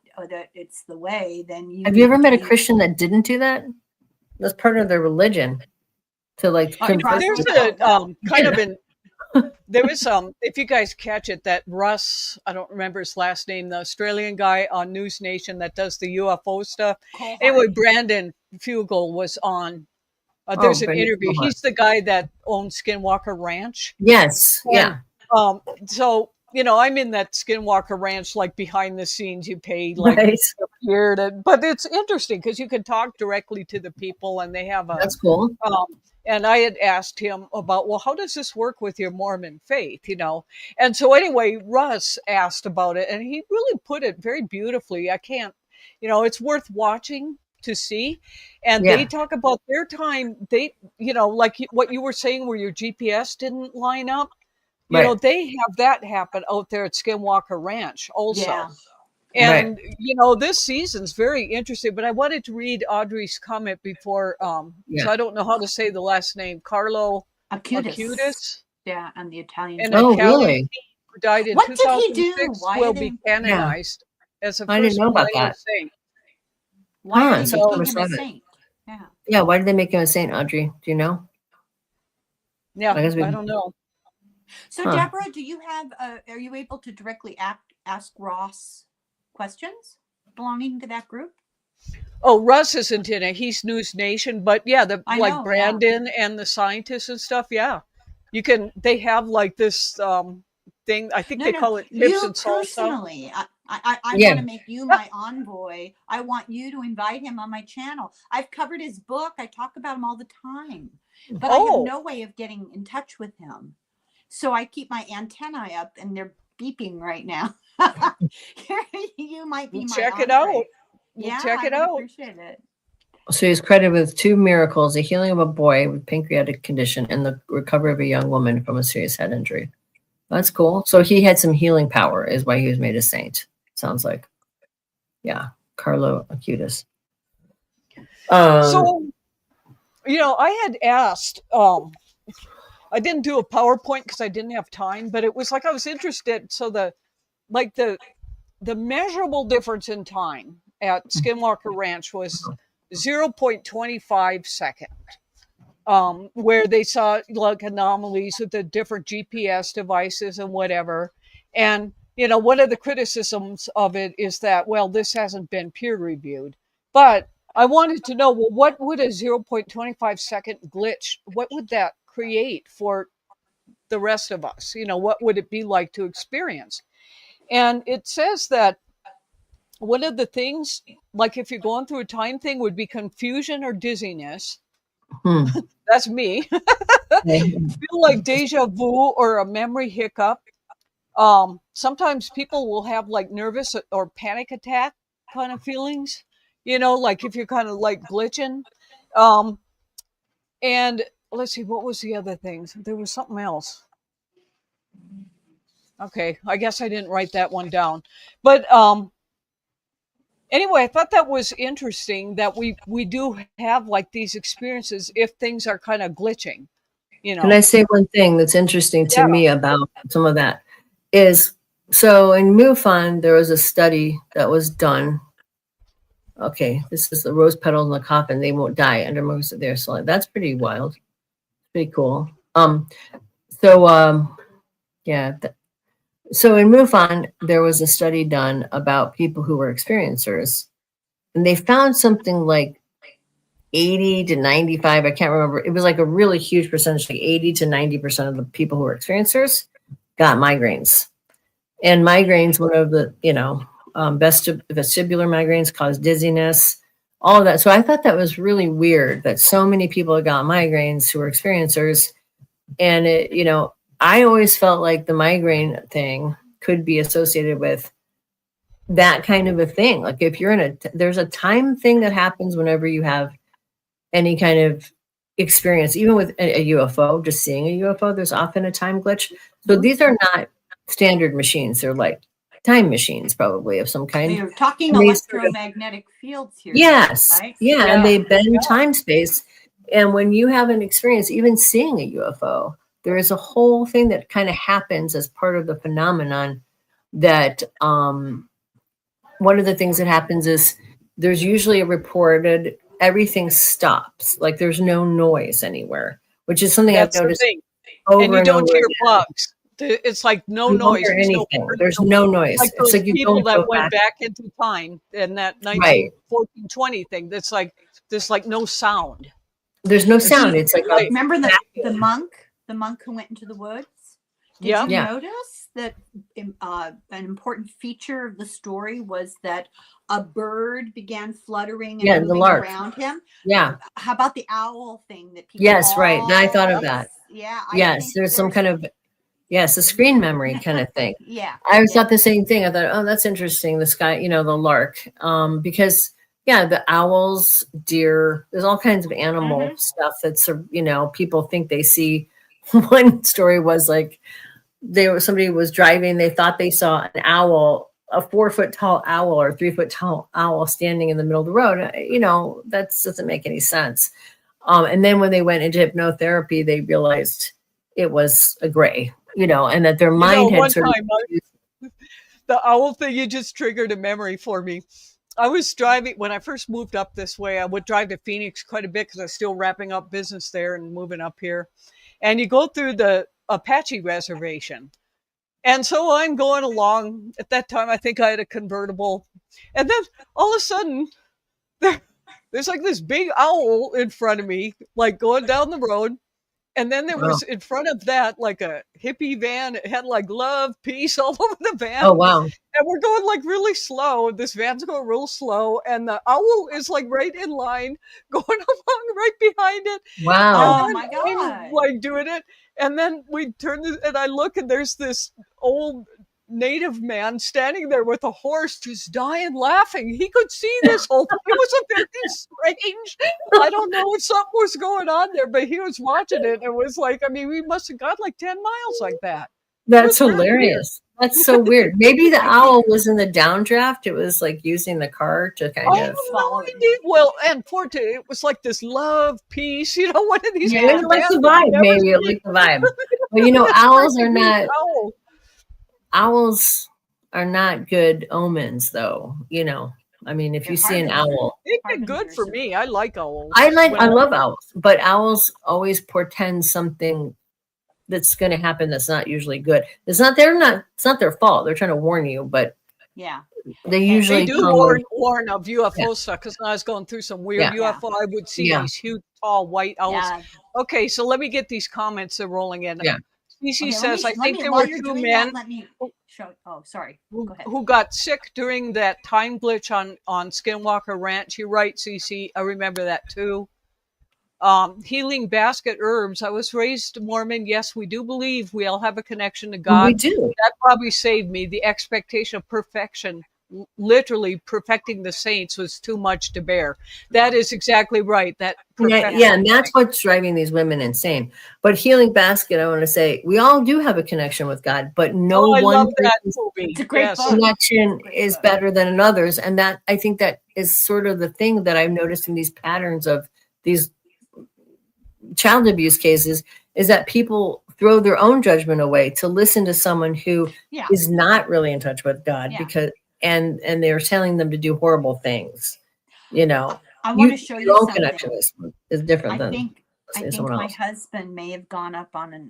it's the way, then you. Have you ever met a Christian that didn't do that? That's part of their religion. To like. There's a kind of an. There was if you guys catch it, that Russ, I don't remember his last name, the Australian guy on News Nation that does the UFO stuff. Anyway, Brandon Fugel was on. There's an interview. He's the guy that owns Skinwalker Ranch. Yes. Yeah. So, I'm in that Skinwalker Ranch, like behind the scenes, you pay like here but it's interesting because you can talk directly to the people and they have that's cool. And I had asked him about, well, how does this work with your Mormon faith, And so anyway, Russ asked about it and he really put it very beautifully. I can't, it's worth watching to see. And they talk about their time. They, like what you were saying where your GPS didn't line up. They have that happen out there at Skinwalker Ranch also. And this season's very interesting. But I wanted to read Audrey's comment before. So I don't know how to say the last name. Carlo Acutis. Yeah, and the Italian. An Oh, Italian really? who died in What did he 2006 do? Why will are be they- canonized as a I didn't first know about millennial that. saint. Why are they so making him a respect it. saint? Yeah. Yeah, why did they make him a saint, Audrey? Do you know? Yeah, I guess we- I don't know. So, Huh. Deborah, do you have? Are you able to directly ask Ross questions belonging to that group? Oh, Russ isn't in it. He's News Nation, but yeah, I know, yeah. Brandon and the scientists and stuff. Yeah, you can. They have like this thing. I think they call it tips You and salsa. personally, I Yeah. want to make you my envoy. I want you to invite him on my channel. I've covered his book. I talk about him all the time, but I have no way of getting in touch with him. So I keep my antennae up, and they're beeping right now. You might be We'll my check it entree. out. We'll Yeah, check it I would out. appreciate it. So he's credited with 2 miracles: the healing of a boy with pancreatic condition and the recovery of a young woman from a serious head injury. That's cool. So he had some healing power, is why he was made a saint. Sounds like, yeah, Carlo Acutis. So, I had asked. I didn't do a PowerPoint because I didn't have time, but it was like I was interested. So the measurable difference in time at Skinwalker Ranch was 0.25 second, where they saw like anomalies with the different GPS devices and whatever. And, one of the criticisms of it is that, well, this hasn't been peer reviewed. But I wanted to know, well, what would a 0.25 second glitch, what would that create for the rest of us? What would it be like to experience? And it says that one of the things, like if you're going through a time thing, would be confusion or dizziness. That's me. Feel like deja vu or a memory hiccup. Sometimes people will have like nervous or panic attack kind of feelings, like if you're kind of like glitching. And let's see, what was the other things? There was something else. Okay, I guess I didn't write that one down. But anyway, I thought that was interesting that we do have like these experiences if things are kind of glitching, Can I say one thing that's interesting to me about some of that is, so in MUFON, there was a study that was done. Okay, this is the rose petals in the coffin. They won't die under most of their soul. That's pretty wild. Pretty cool. So in MUFON, there was a study done about people who were experiencers, and they found something like 80 to 95. I can't remember. It was like a really huge percentage, like 80 to 90% of the people who were experiencers got migraines. And migraines, one of the, vestibular migraines cause dizziness, all of that. So I thought that was really weird that so many people got migraines who were experiencers. And I always felt like the migraine thing could be associated with that kind of a thing. Like if you're there's a time thing that happens whenever you have any kind of experience, even with a UFO, just seeing a UFO, there's often a time glitch. So these are not standard machines. They're like time machines, probably of some kind. You're talking electromagnetic fields here. Yes. Right? Yeah. And they bend time space. And when you have an experience, even seeing a UFO, there is a whole thing that kind of happens as part of the phenomenon that one of the things that happens is there's usually a reported everything stops, like there's no noise anywhere, which is something I've noticed over and you don't over hear again. bugs. It's like no You don't noise. hear anything. There's no noise. Like It's those like you people don't that go went back into time and that 1914-20 thing. That's like there's like no sound. There's no sound. It's like remember the monk who went into the woods. Did you notice that an important feature of the story was that a bird began fluttering and moving around him? Yeah. How about the owl thing that people? Yes, right. I thought of that. Yeah. Yes, there's some kind of a screen memory kind of thing. Yeah. I always thought the same thing. I thought, oh, that's interesting. The sky, the lark, because the owls, deer, there's all kinds of animal stuff that's people think they see. One story was like somebody was driving, they thought they saw an owl a 4-foot tall owl or a 3-foot tall owl standing in the middle of the road. That doesn't make any sense. And then when they went into hypnotherapy, they realized it was a gray, and that their mind had sort of. The owl thing, you just triggered a memory for me. I was driving, when I first moved up this way, I would drive to Phoenix quite a bit because I was still wrapping up business there and moving up here. And you go through the Apache reservation. And so I'm going along. At that time, I think I had a convertible. And then all of a sudden, there's like this big owl in front of me, like going down the road. And then there was in front of that, like a hippie van. It had like love, peace all over the van. Oh, wow. And we're going like really slow. This van's going real slow. And the owl is like right in line, going along right behind it. Wow. Oh my God. Like doing it. And then we turn and I look and there's this old native man standing there with a horse just dying laughing. He could see this whole thing. It was a very strange. I don't know if something was going on there, but he was watching it. It was like, we must have got like 10 miles like that. That's hilarious. That's so weird. Maybe the owl was in the downdraft. It was like using the car to kind of follow it. Well, and Forte, it was like this love, peace, one of these. Yeah, it like the vibe, maybe. It like the vibe. But owls are not. Owls are not good omens, though. If you see an owl, they've been good for me. I like owls. I love owls, but owls always portend something that's going to happen that's not usually good. It's not their fault. They're trying to warn you, but yeah, they usually do warn of UFO stuff. Because when I was going through some weird UFO, I would see these huge, tall, white owls. Yeah. Okay, so let me get these comments that are rolling in. Yeah. Cece says, I think there were two men who got sick during that time glitch on Skinwalker Ranch. You're right, Cece. I remember that too. Healing basket herbs. I was raised Mormon. Yes, we do believe we all have a connection to God. We do. That probably saved me. The expectation of perfection, literally perfecting the saints, was too much to bear. That is exactly right. That and that's what's driving these women insane. But healing basket, I want to say, we all do have a connection with God, but no one connection is better than another's. And that, I think, that is sort of the thing that I've noticed in these patterns of these child abuse cases, is that people throw their own judgment away to listen to someone who is not really in touch with God, because and they're telling them to do horrible things. I want to show you your own something. connection is different than I think my husband may have gone up on a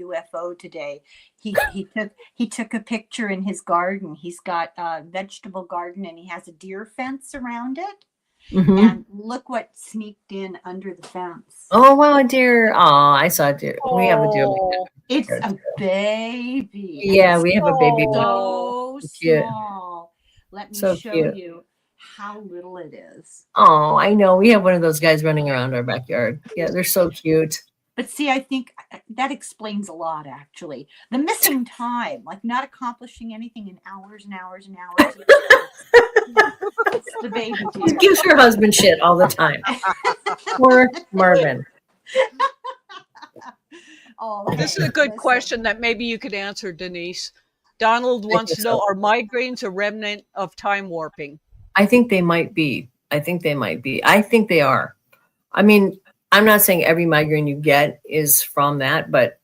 UFO today. He took a picture in his garden. He's got a vegetable garden and he has a deer fence around it. Mm-hmm. And look what sneaked in under the fence. Oh, wow, a deer. Oh, I saw a deer. We have a deer like that. It's a baby. Yeah, we have a baby. So small. Let me show you how little it is. Oh, I know. We have one of those guys running around our backyard. Yeah, they're so cute. But see, I think that explains a lot, actually. The missing time, like not accomplishing anything in hours and hours and hours. It's the baby deer. She gives her husband shit all the time. Poor Marvin. This is a good question that maybe you could answer, Denise. Donald wants to know, are migraines a remnant of time warping? I think they might be. I think they are. I mean, I'm not saying every migraine you get is from that, but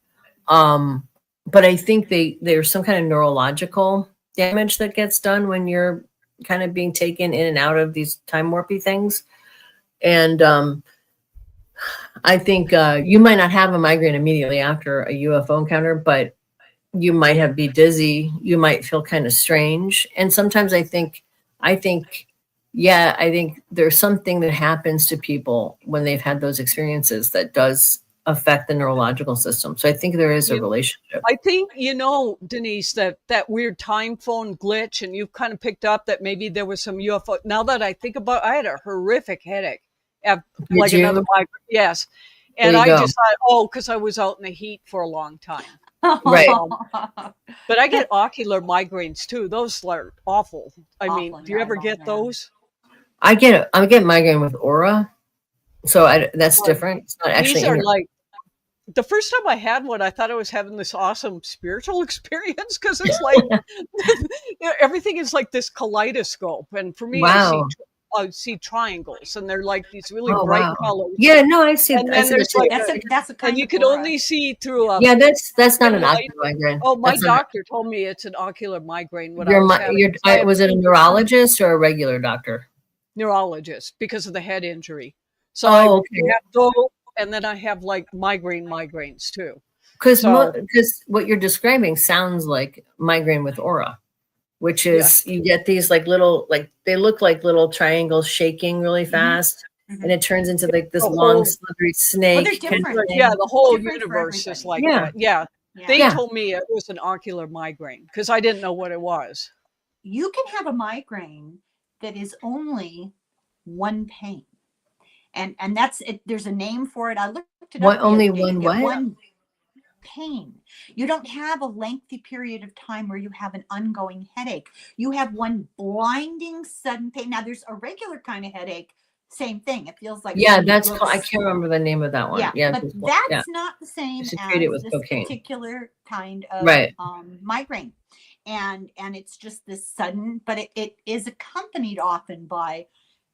I think there's some kind of neurological damage that gets done when you're kind of being taken in and out of these time warpy things. And I think you might not have a migraine immediately after a UFO encounter, but you might be dizzy. You might feel kind of strange. And sometimes I think there's something that happens to people when they've had those experiences that does affect the neurological system. So I think there is a relationship. I think, Denise, that weird time phone glitch, and you've kind of picked up that maybe there was some UFO. Now that I think about it, I had a horrific headache. Like another migraine. Yes. And I just thought, because I was out in the heat for a long time. Right. But I get ocular migraines too. Those are awful. I mean, do you ever get those? I get migraine with aura. So that's different. It's not actually. These are like, the first time I had one, I thought I was having this awesome spiritual experience because it's like everything is like this kaleidoscope, and for me, Wow. I see triangles, and they're like these really Oh, bright wow. colors. Yeah, no, I see. And I then see there's the like That's a kind and you of can aura. only see through a yeah, that's not an light. ocular migraine. Oh, my That's not- doctor told me it's an ocular migraine when I was having was it a neurologist or a regular doctor? neurologist because of the head injury. So Oh, I okay. have those, and then I have like migraines too. Because So- what you're describing sounds like migraine with aura, which is you get these like little, like they look like little triangles shaking really fast, and it turns into like this The long whole- slippery snake. they're kind of different. thing. Yeah, the whole Different for universe is like everybody. that. Yeah. Yeah. They Yeah. told me it was an ocular migraine because I didn't know what it was. You can have a migraine that is only one pain. And that's it. There's a name for it. I looked it What, up. the only other day. one You get what? One pain. You don't have a lengthy period of time where you have an ongoing headache. You have one blinding sudden pain. Now there's a regular kind of headache. Same thing. It feels like Yeah, something that's goes- called, I can't remember the name of that one. Yeah, but that's yeah. not the same It's treated with as this cocaine. particular kind of Right. migraine. And it's just this sudden, but it is accompanied often by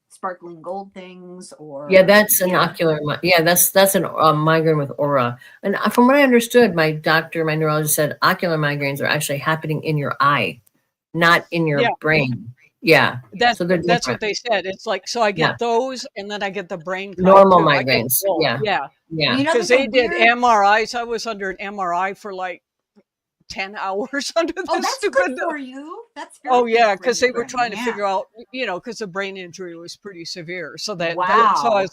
sparkling gold things or Yeah, that's an ocular. Yeah, that's a migraine with aura. And from what I understood, my neurologist said ocular migraines are actually happening in your eye, not in your brain. Yeah, That's so they're that's different. what they said. It's like so I get Yeah. those, and then I get the brain kind Normal too. I get migraines. both. Yeah. Yeah, Yeah. You know, because there's a they did weird- MRIs. I was under an MRI for like 10 hours under this Oh, that's stupid. good for you. That's very Oh good yeah, for because you, they were Brenda. trying to Yeah. figure out, because the brain injury was pretty severe. So that, Wow.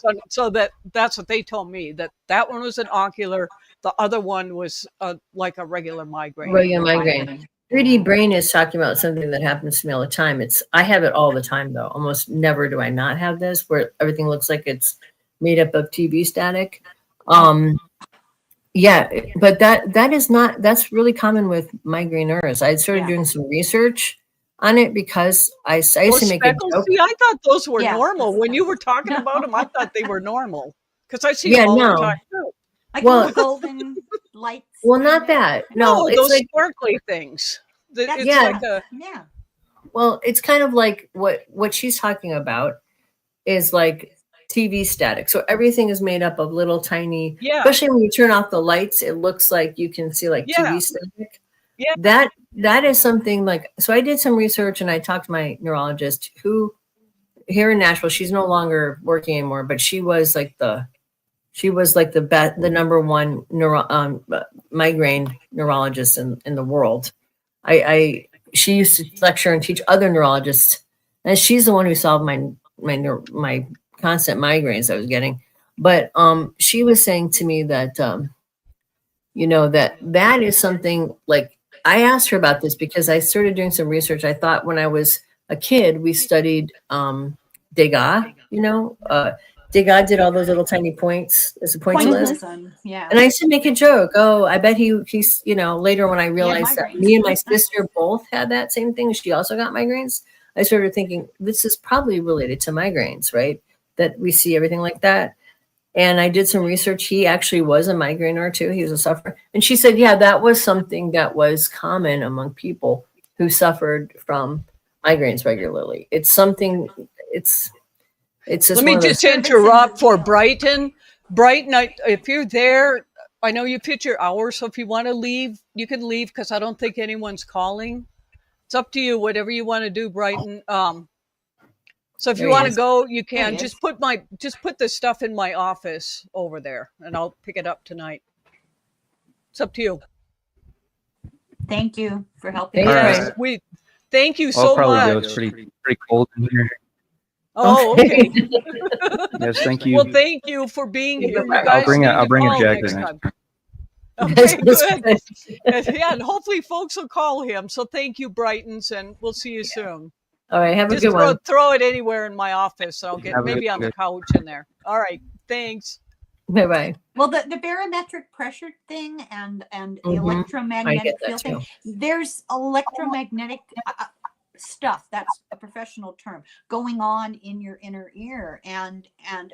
that's what they told me, that one was an ocular. The other one was like a regular migraine. Regular migraine. 3D brain is talking about something that happens to me all the time. I have it all the time though. Almost never do I not have this, where everything looks like it's made up of TV static. Yeah, but that's really common with migraineurs. I started doing some research on it because I used to make a joke. See, I thought those were Yeah. normal. When you were talking about them, I thought they were normal because I see Yeah, them all no. the time too. Like Well- little golden lights. Well, kind not of. that. No, it's those like, sparkly things. That's- It's Yeah. like a Yeah. well, it's kind of like what she's talking about is like TV static. So everything is made up of little tiny, Yeah. especially when you turn off the lights, it looks like you can see like Yeah. TV static. Yeah. That is something like, so I did some research and I talked to my neurologist who here in Nashville, she's no longer working anymore, but she was like the number one migraine neurologist in the world. She used to lecture and teach other neurologists, and she's the one who solved my constant migraines I was getting. But she was saying to me that that is something like, I asked her about this because I started doing some research. I thought when I was a kid, we studied Degas, Degas did all those little tiny points as a points list. Yeah. And I used to make a joke. Oh, I bet he's, later when I realized that migraines. me and my sister both had that same thing. She also got migraines. I started thinking this is probably related to migraines, right? That we see everything like that. And I did some research. He actually was a migraineur too. He was a sufferer. And she said, yeah, that was something that was common among people who suffered from migraines regularly. It's something, it's just Let me just interrupt for Brighton. Brighton, if you're there, I know you put your hours, so if you want to leave, you can leave because I don't think anyone's calling. It's up to you, whatever you want to do, Brighton. So if There you he want to is. go, you There can. he Just put the stuff in my office over there, and I'll pick it up tonight. It's up to you. Thank you for helping. Thank us. you. Yes, thank you I'll so probably much. go. It's pretty cold in here. Oh, okay. Yes, thank you. Well, thank you for being here. You I'll guys bring need I'll to bring a call jacket next next time. time. Okay, good. Yeah, and hopefully folks will call him. So thank you, Brightons, and we'll see you soon. All right. Have a Just good one. throw it anywhere in my office. I'll get Have a maybe good- on the couch in there. All right. Thanks. Bye-bye. Well, the barometric pressure thing and the Mhm. I electromagnetic get that field thing. too. There's electromagnetic stuff that's professional term, going on in your inner ear. And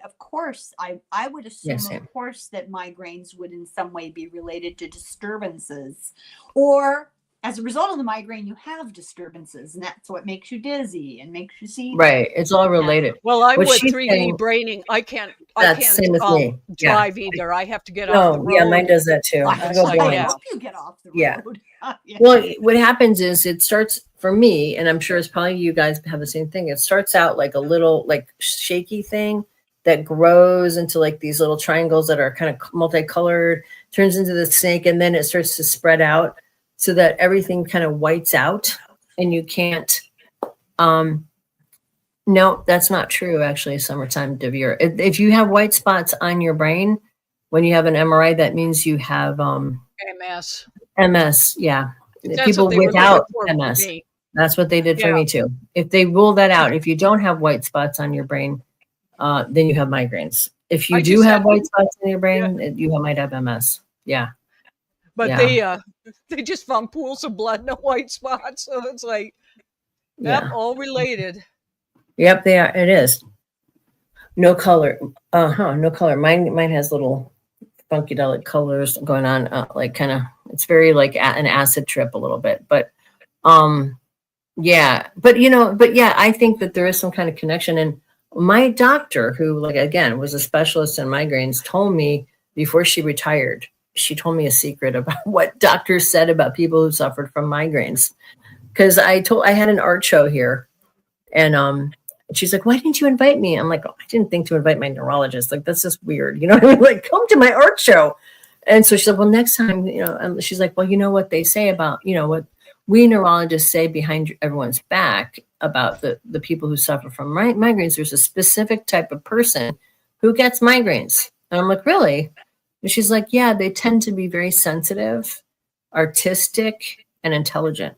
of course, I would assume, of course, that migraines would in some way be related to disturbances, or as a result of the migraine, you have disturbances, and that's what makes you dizzy and makes you see. Right. It's all related. Well, I'm with 3D braining. I can't drive either. I have to get off the road. Yeah, mine does that too. I hope you get off the road. Yeah. Well, what happens is it starts for me, and I'm sure it's probably you guys have the same thing. It starts out like a little like shaky thing that grows into like these little triangles that are kind of multicolored, turns into the snake, and then it starts to spread out so that everything kind of whites out and you can't. No, that's not true. Actually, summertime, Devere. If you have white spots on your brain when you have an MRI, that means you have MS. MS, yeah. People without MS. That's what they did for me too. If they rule that out, if you don't have white spots on your brain, then you have migraines. If you do have white spots in your brain, you might have MS. Yeah. But they just found pools of blood, no white spots. So it's like, all related. Yep, they are. It is. No color. No color. Mine has little funkadelic colors going on, like kind of, it's very like an acid trip a little bit, but I think that there is some kind of connection. And my doctor, who like again was a specialist in migraines, told me before she retired, she told me a secret about what doctors said about people who suffered from migraines, because I had an art show here, and she's like, why didn't you invite me? I'm like, I didn't think to invite my neurologist. Like, that's just weird. You know what I mean? Like, come to my art show. And so she said, well, next time, and she's like, well, you know what they say about, what we neurologists say behind everyone's back about the people who suffer from migraines. There's a specific type of person who gets migraines. And I'm like, really? And she's like, yeah, they tend to be very sensitive, artistic, and intelligent.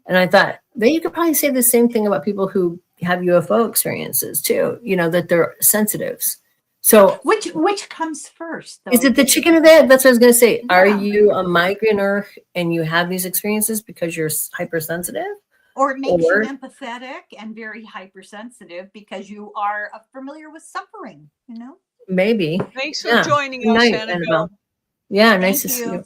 And I thought, then you could probably say the same thing about people who have UFO experiences too, that they're sensitives. So which comes first, though? Is it the chicken or the egg? That's what I was going to say. Yeah. Are you a migrainer and you have these experiences because you're hypersensitive? Or it makes you empathetic and very hypersensitive because you are familiar with suffering, Maybe. Thanks for joining us, Annabelle. Yeah, nice to see you.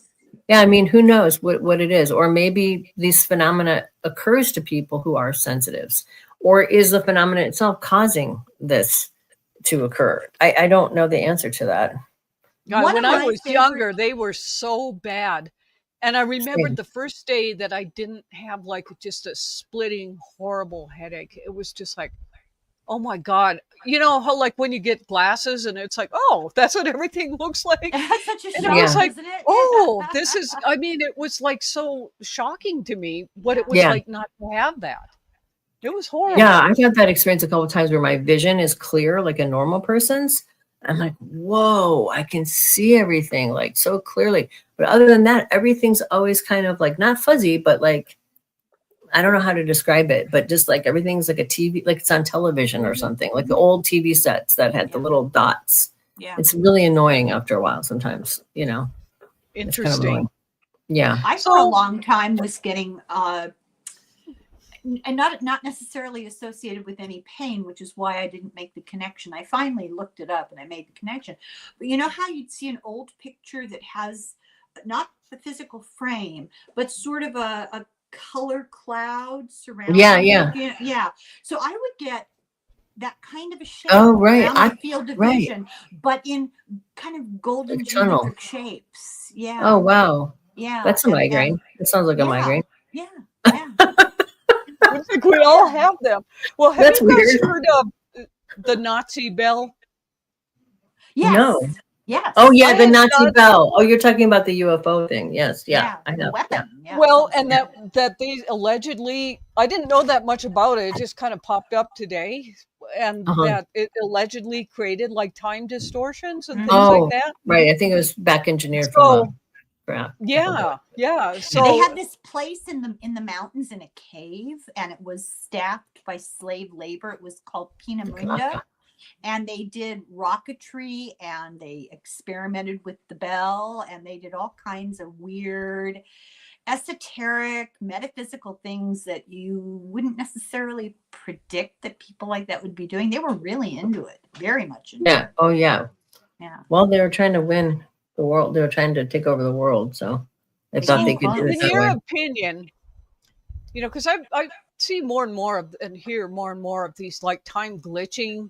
Yeah, I mean, who knows what it is? Or maybe these phenomena occurs to people who are sensitives. Or is the phenomenon itself causing this to occur? I don't know the answer to that. God, when I was younger, they were so bad. And I remembered the first day that I didn't have like just a splitting, horrible headache. It was just like, oh my God. You know how like when you get glasses and it's like, oh, that's what everything looks like. That's such a shock, I was like, isn't it? oh, this is, I mean, it was like so shocking to me what it was like not to have that. It was horrible. Yeah, I've had that experience a couple of times where my vision is clear like a normal person's. I'm like, whoa, I can see everything like so clearly. But other than that, everything's always kind of like not fuzzy, but like, I don't know how to describe it, but just like everything's like a TV, like it's on television or something, like the old TV sets that had the little dots. Yeah. It's really annoying after a while sometimes, Interesting. Kind of yeah. I for a long time was getting and not necessarily associated with any pain, which is why I didn't make the connection. I finally looked it up and I made the connection. But you know how you'd see an old picture that has not the physical frame, but sort of a color cloud surrounding it? Yeah. So I would get that kind of a shape around my field of vision, but in kind of golden geometric shapes. Yeah. Oh, wow. Yeah. That's a migraine. It sounds like a migraine. Yeah. I think we all have them. Well, have you guys heard of the Nazi bell? Yes. No. Yes. Oh, yeah, the Nazi bell. Oh, you're talking about the UFO thing. Yes. Yeah. I know. Weapon. Yeah. Well, and that they allegedly, I didn't know that much about it. It just kind of popped up today. And that it allegedly created like time distortions and things like that. Right. I think it was back engineered Yeah. So they had this place in the mountains in a cave, and it was staffed by slave labor. It was called Pinamunda, and they did rocketry, and they experimented with the bell, and they did all kinds of weird esoteric, metaphysical things that you wouldn't necessarily predict that people like that would be doing. They were really into it, very much into it. Oh, yeah. Yeah. Well, they were trying to win the world. They were trying to take over the world. So they thought they could do it In that your way. opinion, because I see more and more of and hear more and more of these like time glitching.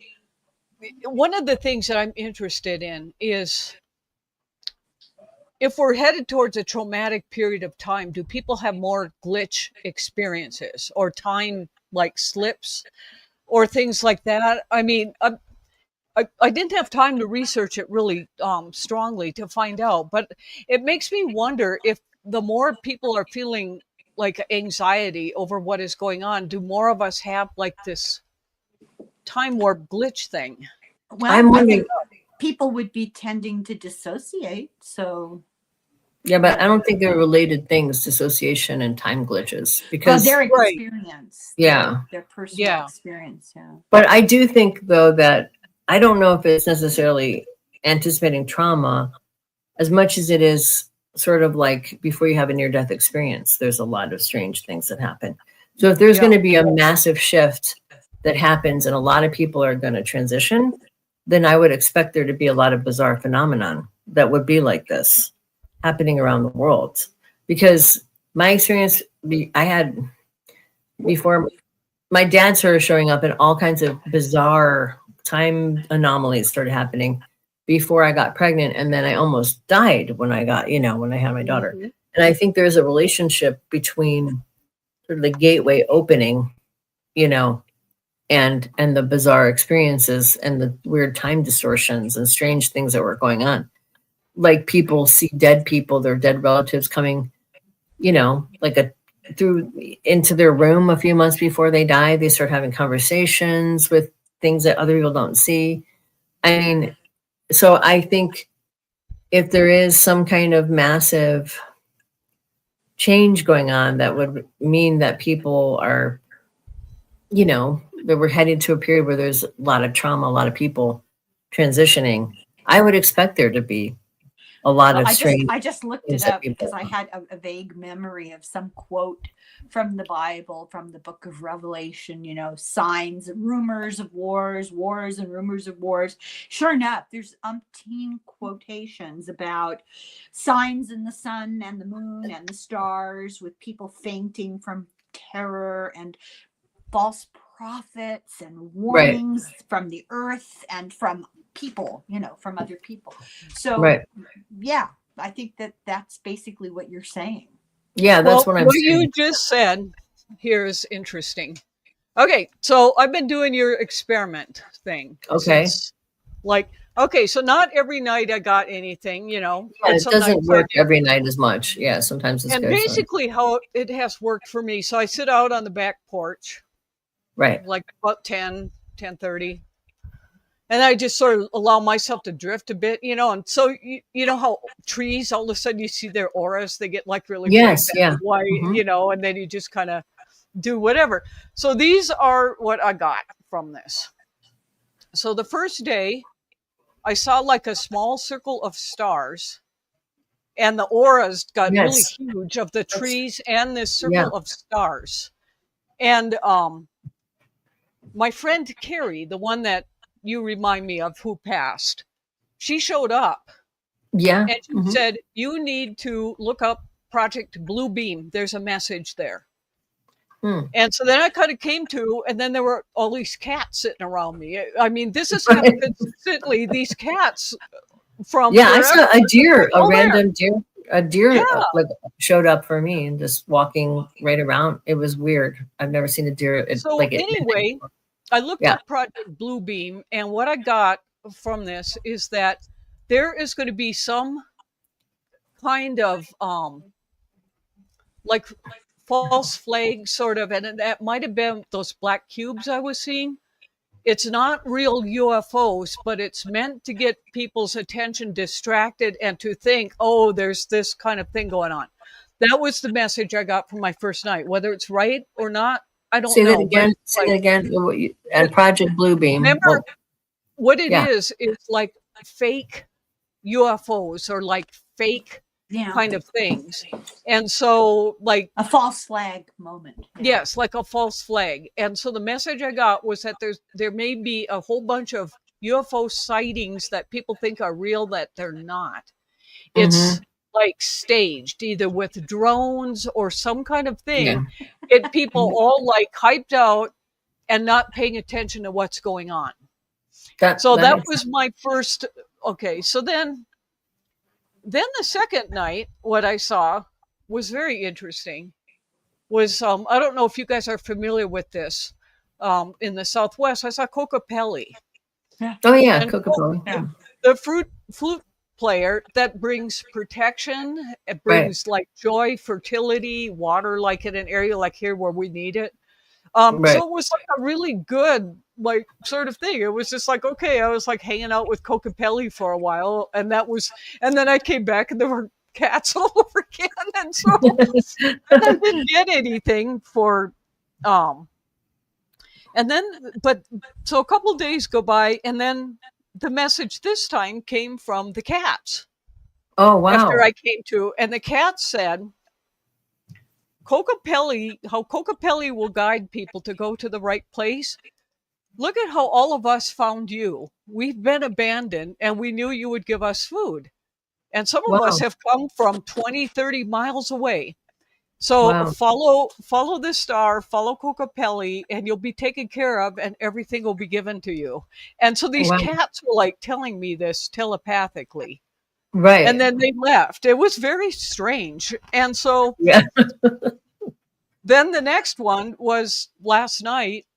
One of the things that I'm interested in is if we're headed towards a traumatic period of time, do people have more glitch experiences or time like slips or things like that? I mean, I didn't have time to research it really strongly to find out, but it makes me wonder if the more people are feeling like anxiety over what is going on, do more of us have like this time warp glitch thing? Well, I'm I wondering. think people would be tending to dissociate. So Yeah, but I don't think they're related things, dissociation and time glitches, because their experience, their personal experience. Yeah. But I do think, though, that I don't know if it's necessarily anticipating trauma as much as it is sort of like before you have a near-death experience, there's a lot of strange things that happen. So if there's going to be a massive shift that happens and a lot of people are going to transition, then I would expect there to be a lot of bizarre phenomenon that would be like this happening around the world. Because my experience, I had before, my dad started showing up and all kinds of bizarre time anomalies started happening before I got pregnant. And then I almost died when I got, when I had my daughter. Mm-hmm. And I think there's a relationship between sort of the gateway opening, and the bizarre experiences and the weird time distortions and strange things that were going on. Like people see dead people, their dead relatives coming, through into their room a few months before they die. They start having conversations with things that other people don't see. I mean, so I think if there is some kind of massive change going on, that would mean that people are, that we're heading to a period where there's a lot of trauma, a lot of people transitioning. I would expect there to be a lot of strange. I just looked it up because I had a vague memory of some quote from the Bible, from the book of Revelation, signs, rumors of wars and rumors of wars. Sure enough, there's umpteen quotations about signs in the sun and the moon and the stars, with people fainting from terror, and false prophets and warnings from the earth and from people, from other people. So yeah, I think that's basically what you're saying. Yeah, that's what I'm saying. You just said here is interesting. Okay, so I've been doing your experiment thing. Okay. So not every night I got anything, Yeah, it doesn't work every night as much. Yeah, sometimes it's and good. Basically how it has worked for me. So I sit out on the back porch. Right. Like about 10:30. And I just sort of allow myself to drift a bit, and so you know how trees, all of a sudden you see their auras, they get like really white, mm-hmm. And then you just kind of do whatever. So these are what I got from this. So the first day I saw like a small circle of stars, and the auras got really huge of the trees and this circle of stars. And my friend Carrie, the one that you remind me of who passed, she showed up. Yeah. And she said, you need to look up Project Blue Beam. There's a message there. And so then I kind of came to, and then there were all these cats sitting around me. I mean, this has happened consistently. These cats from I saw a deer, random deer. A deer showed up for me and just walking right around. It was weird. I've never seen a deer. Anyway, I looked at Project Blue Beam, and what I got from this is that there is going to be some kind of like false flag sort of, and that might have been those black cubes I was seeing. It's not real UFOs, but it's meant to get people's attention distracted and to think, oh, there's this kind of thing going on. That was the message I got from my first night. Whether it's right or not, I don't know. Say that again. And Project Blue Beam. Remember, what it is like fake UFOs or like fake kind of things. And so, like, a false flag moment. Yes, like a false flag. And so the message I got was that there may be a whole bunch of UFO sightings that people think are real that they're not. It's like staged, either with drones or some kind of thing. Get people all like hyped out and not paying attention to what's going on. That was my first. Okay, so then the second night, what I saw was very interesting. Was I don't know if you guys are familiar with this. In the Southwest, I saw Kokopelli. Yeah. Oh yeah, Kokopelli. Yeah. The flute player that brings protection. It brings like joy, fertility, water, like in an area like here where we need it. So it was like a really good like sort of thing. It was just like, okay, I was like hanging out with Kokopelli for a while, and then I came back and there were cats all over again, and so I didn't get anything for and then so a couple of days go by, and then the message this time came from the cats. Oh wow. After I came to, and the cats said how Kokopelli will guide people to go to the right place. Look at how all of us found you. We've been abandoned, and we knew you would give us food. And some of us have come from 20, 30 miles away. So follow this star, follow Kokopelli, and you'll be taken care of, and everything will be given to you. And so these cats were like telling me this telepathically. Right. And then they left. It was very strange. And so then the next one was last night.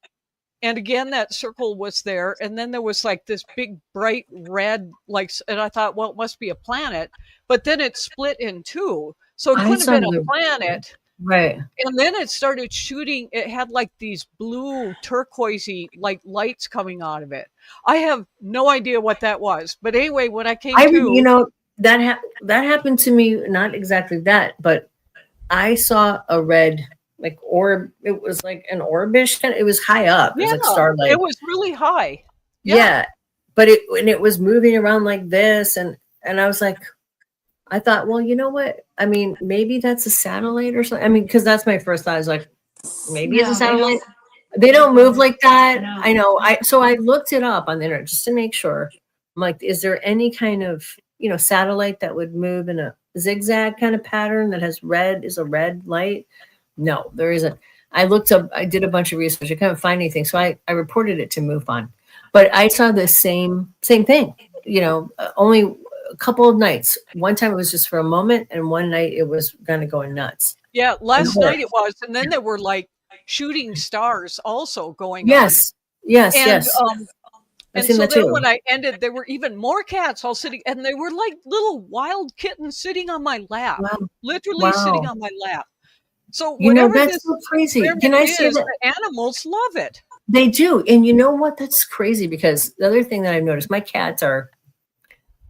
And again, that circle was there. And then there was like this big bright red, like, and I thought, well, it must be a planet. But then it split in two. So it couldn't have been a planet. Right. And then it started shooting. It had like these blue turquoisey like lights coming out of it. I have no idea what that was. But anyway, when I came that happened to me, not exactly that, but I saw a red like orb. It was like an orbish kind of, it was high up. It was like starlight. It was really high. Yeah. But it was moving around like this, and I was like, I thought, well, you know what? I mean, maybe that's a satellite or something. I mean, because that's my first thought. I was like, maybe it's a satellite. They don't move like that. I know. So I looked it up on the internet just to make sure. I'm like, is there any kind of satellite that would move in a zigzag kind of pattern that has is a red light? No, there isn't. I looked up, I did a bunch of research. I couldn't find anything. So I reported it to MUFON. But I saw the same thing, only a couple of nights. One time it was just for a moment, and one night it was kind of going nuts. Yeah, last night it was. And then there were like shooting stars also going on. Yes. And so then when I ended, there were even more cats all sitting, and they were like little wild kittens sitting on my lap, literally sitting on my lap. So that's so crazy. Can I say that the animals love it? They do. And you know what? That's crazy, because the other thing that I've noticed, my cats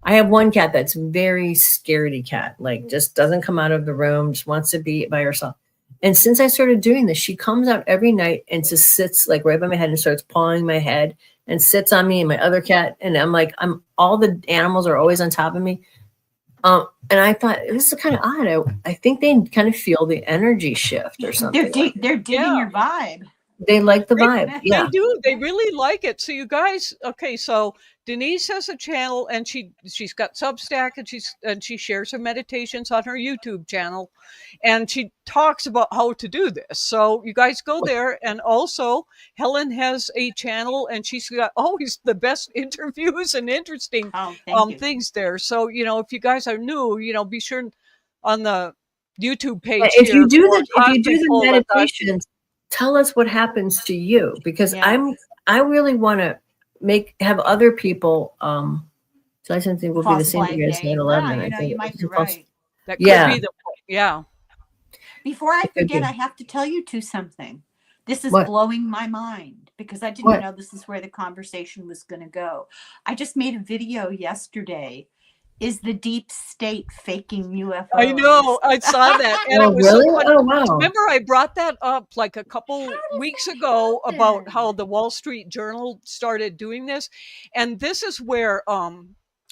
I have one cat that's very scaredy cat, like just doesn't come out of the room, just wants to be by herself. And since I started doing this, she comes out every night and just sits like right by my head and starts pawing my head and sits on me and my other cat. And I'm like, all the animals are always on top of me. And I thought, this is kind of odd. I think they kind of feel the energy shift or something. They're digging your vibe. They like the vibe. Yeah, they do. They really like it. So you guys, okay. So Denise has a channel, and she's got Substack, and she shares her meditations on her YouTube channel, and she talks about how to do this. So you guys go there, and also Helen has a channel, and she's got always the best interviews and interesting things there. So if you guys are new, be sure on the YouTube page. If you do the meditations, tell us what happens to you, because I really want to have other people. So I think will be the same thing as 9/11. I think you might be right. That could be the point. Yeah. Before I forget, I have to tell you something. This is blowing my mind, because I didn't know this is where the conversation was going to go. I just made a video yesterday. Is the deep state faking UFOs? I know. I saw that. And it was really? So oh, wow. Remember, I brought that up like a couple weeks ago about how the Wall Street Journal started doing this. And this is where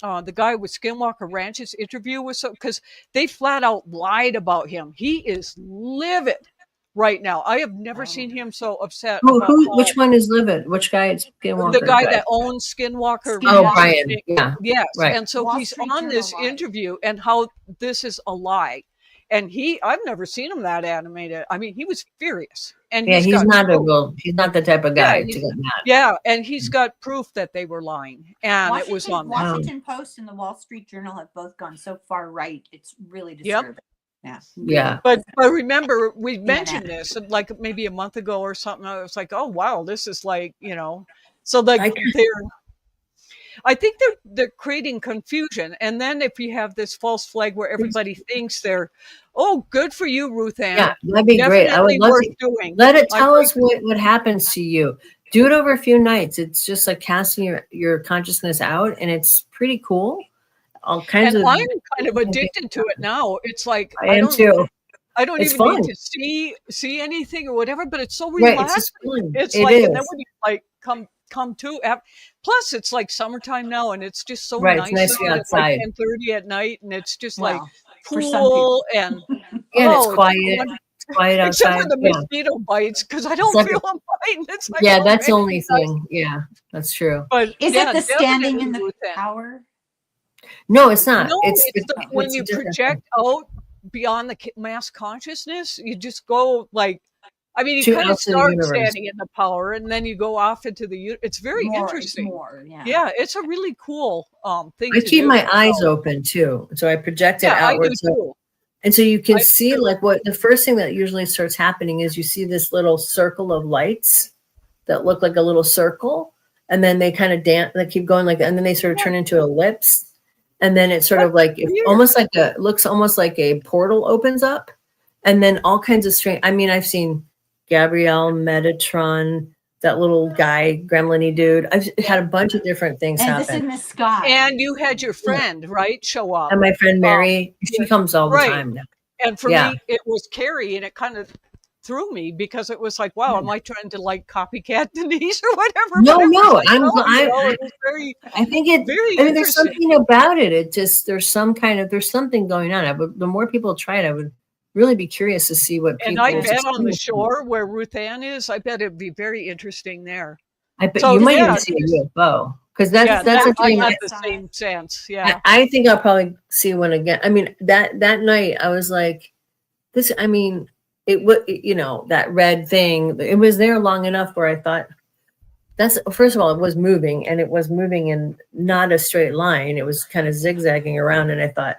the guy with Skinwalker Ranch's interview was so, because they flat out lied about him. He is livid right now. I have never seen him so upset about Which one is livid? Which guy is Skinwalker? the guy that owns Skinwalker. Oh, Brian. Yeah. Yes. Right. And so he's on this interview and how this is a lie. And I've never seen him that animated. I mean, he was furious. And he's not the type of guy to get mad. Yeah, and he's got proof that they were lying. And it was on Washington Post and the Wall Street Journal have both gone so far right. It's really disturbing. Yep. Yeah. But I remember we mentioned this like maybe a month ago or something. I was like, oh, wow, this is like, so like I think they're creating confusion. And then if you have this false flag where everybody thinks they're, oh, good for you, Ruth Ann. Yeah, that'd be great. I would love to let it tell us what happens to you. Do it over a few nights. It's just like casting your consciousness out, and it's pretty cool. All kinds and I'm kind of addicted to it now. It's like I am too. I don't even need to see anything or whatever, but it's so relaxing. It's like, and then when you like come to. Plus, it's like summertime now, and it's just so nice. It's nice to be outside. It's like 10:30 at night, and it's just like cool and it's quiet. It's quiet outside. Except for the mosquito bites, because I don't feel them biting. It's like, that's the only thing. Yeah, that's true. But is it the standing in the tower? No, it's not. No, it's when you project out beyond the mass consciousness, you just go like. I mean, you kind of start standing in the power, and then you go off into the. It's very interesting. Yeah, it's a really cool thing. I keep my eyes open too, so I project it outwards. And so you can see like what the first thing that usually starts happening is you see this little circle of lights that look like a little circle, and then they kind of dance. They keep going like, and then they sort of turn into ellipse, and then it's sort of like looks almost like a portal opens up, and then all kinds of strange. I mean, I've seen Gabrielle, Metatron, that little guy, gremlin-y dude. I've had a bunch of different things happen. This in the sky. And you had your friend, right, show up. And my friend Mary, she comes all the time now. And for me, it was Carrie, and it kind of threw me because it was like, wow, am I trying to like copycat Denise or whatever? No, like, I think it. I mean, there's something about it. It just there's something going on. The more people try it, I would really be curious to see what people. And I bet on the shore where Ruth Ann is, I bet it'd be very interesting there. I bet you might even see a UFO because that's a thing. I got the same sense. Yeah, I think I'll probably see one again. I mean, that night I was like, this. I mean, it would that red thing. It was there long enough where I thought that's first of all it was moving, and it was moving in not a straight line. It was kind of zigzagging around, and I thought,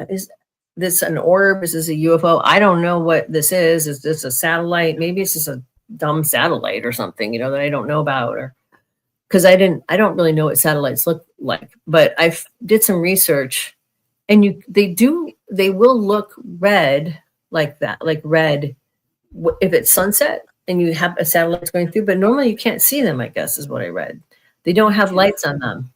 is this an orb? Is this a UFO? I don't know what this is. Is this a satellite? Maybe it's just a dumb satellite or something, that I don't know about, or because I don't really know what satellites look like, but I did some research, and they will look red like that, like red if it's sunset and you have a satellite going through, but normally you can't see them, I guess is what I read. They don't have lights on them.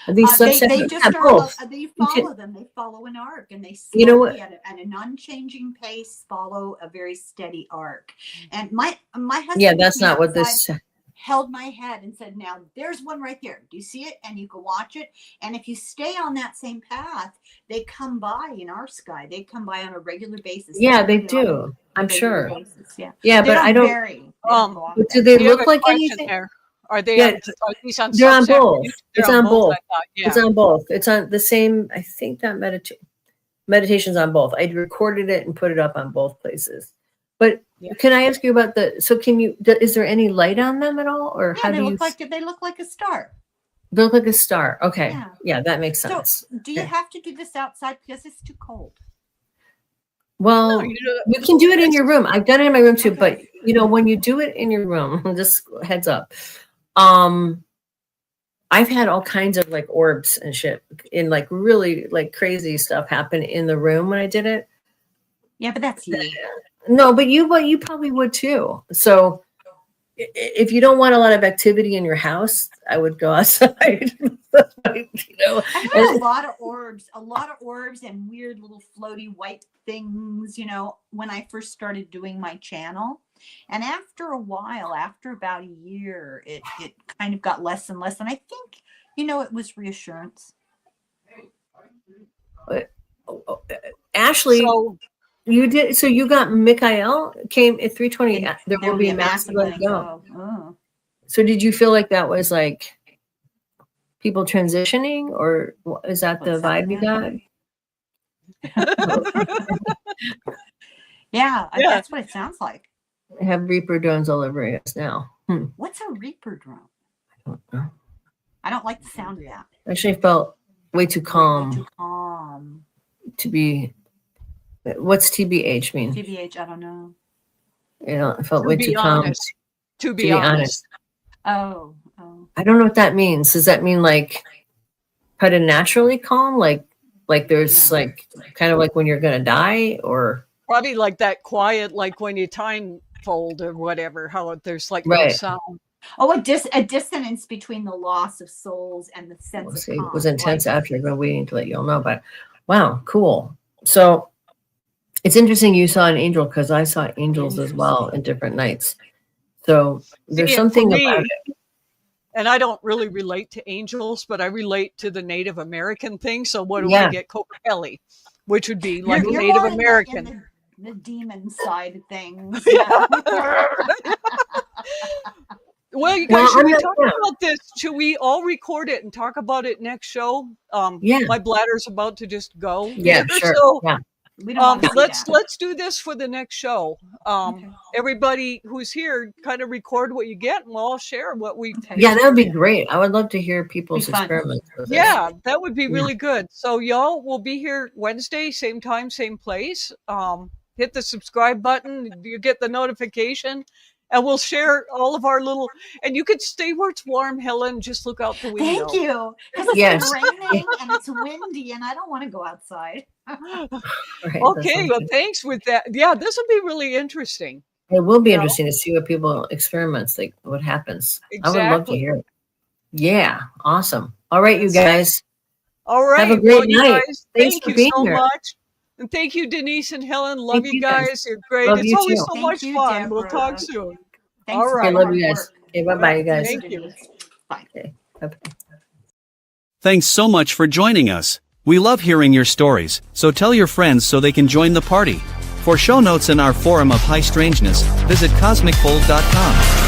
These they follow them. They follow an arc, and they slowly at an unchanging pace follow a very steady arc. And my husband, that's not what this held my head and said, "Now there's one right there. Do you see it?" And you can watch it. And if you stay on that same path, they come by in our sky. They come by on a regular basis. Yeah, they do. I'm sure. Basis. Yeah, but I don't. Do they look like anything? Are they? Yeah, they're on both. It's on both. It's on both. It's on the same. I think that meditation's on both. I recorded it and put it up on both places. But can I ask you about is there any light on them at all, or they look like a star. They look like a star. Okay. Yeah, that makes sense. So, do you have to do this outside because it's too cold? Well, you can do it in your room. I've done it in my room too, but when you do it in your room, just heads up. I've had all kinds of like orbs and shit in like really like crazy stuff happen in the room when I did it. Yeah, but that's you. No, but you probably would too. So if you don't want a lot of activity in your house, I would go outside. I had a lot of orbs and weird little floaty white things, when I first started doing my channel. And after a while, after about a year, it kind of got less and less. And I think, It was reassurance. Ashley, So you did. So you got Mikhail came at 3:20. There will be a massive let go. Oh. So did you feel like that was like people transitioning, or is that the vibe you got? Yeah, that's what it sounds like. I have Reaper drones all over us now. What's a Reaper drone? I don't know. I don't like the sound of that. Actually, I felt way too calm. Way too calm. To be. What's TBH mean? TBH, I don't know. I felt way too calm. To be honest. Oh. I don't know what that means. Does that mean like preternaturally calm? Like there's like kind of like when you're gonna die, or Probably like that quiet, like when you time fold or whatever, how there's like no sound. Oh, a dissonance between the loss of souls and the sense of calm. It was intense after. I've been waiting to let you all know, but wow, cool. So it's interesting you saw an angel, because I saw angels as well in different nights. So there's something about it. And I don't really relate to angels, but I relate to the Native American thing. So what do we get? Kokopelli, which would be like You're Native more American. The demon side of things. Well, you guys, should we talk about this? Should we all record it and talk about it next show? My bladder's about to just go. Yeah, sure. So, we don't let's do this for the next show. Everybody who's here, kind of record what you get, and we'll all share what we. Yeah, that would be great. I would love to hear people's experiments. Yeah, that would be really good. So y'all will be here Wednesday, same time, same place. Hit the subscribe button. You get the notification. And we'll share all of our little, and you could stay where it's warm, Helen. Just look out the window. Thank you. Because it's raining and it's windy, and I don't want to go outside. Okay, well, thanks with that. Yeah, this will be really interesting. It will be interesting to see what people experiments, like what happens. Exactly. I would love to hear it. Yeah, awesome. All right, you guys. All right. Have a great night. Guys, Thanks thank for you being so here. much. And thank you, Denise and Helen. Love you guys. You're great. Love It's you always too. so Thank much you, fun. Deborah. We'll talk soon. Thanks all right. I love you guys. Okay, bye-bye, you guys. Thank you. Bye. Okay, bye-bye. Thanks so much for joining us. We love hearing your stories, so tell your friends so they can join the party. For show notes and our forum of high strangeness, visit cosmicfold.com.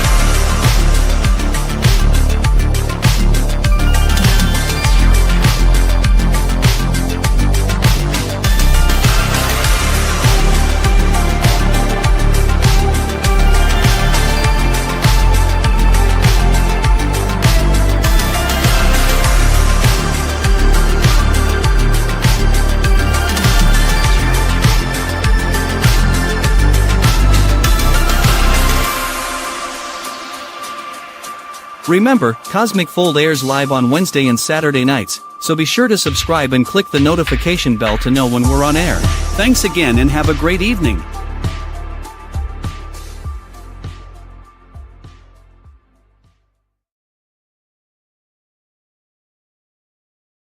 Remember, Cosmic Fold airs live on Wednesday and Saturday nights, so be sure to subscribe and click the notification bell to know when we're on air. Thanks again and have a great evening.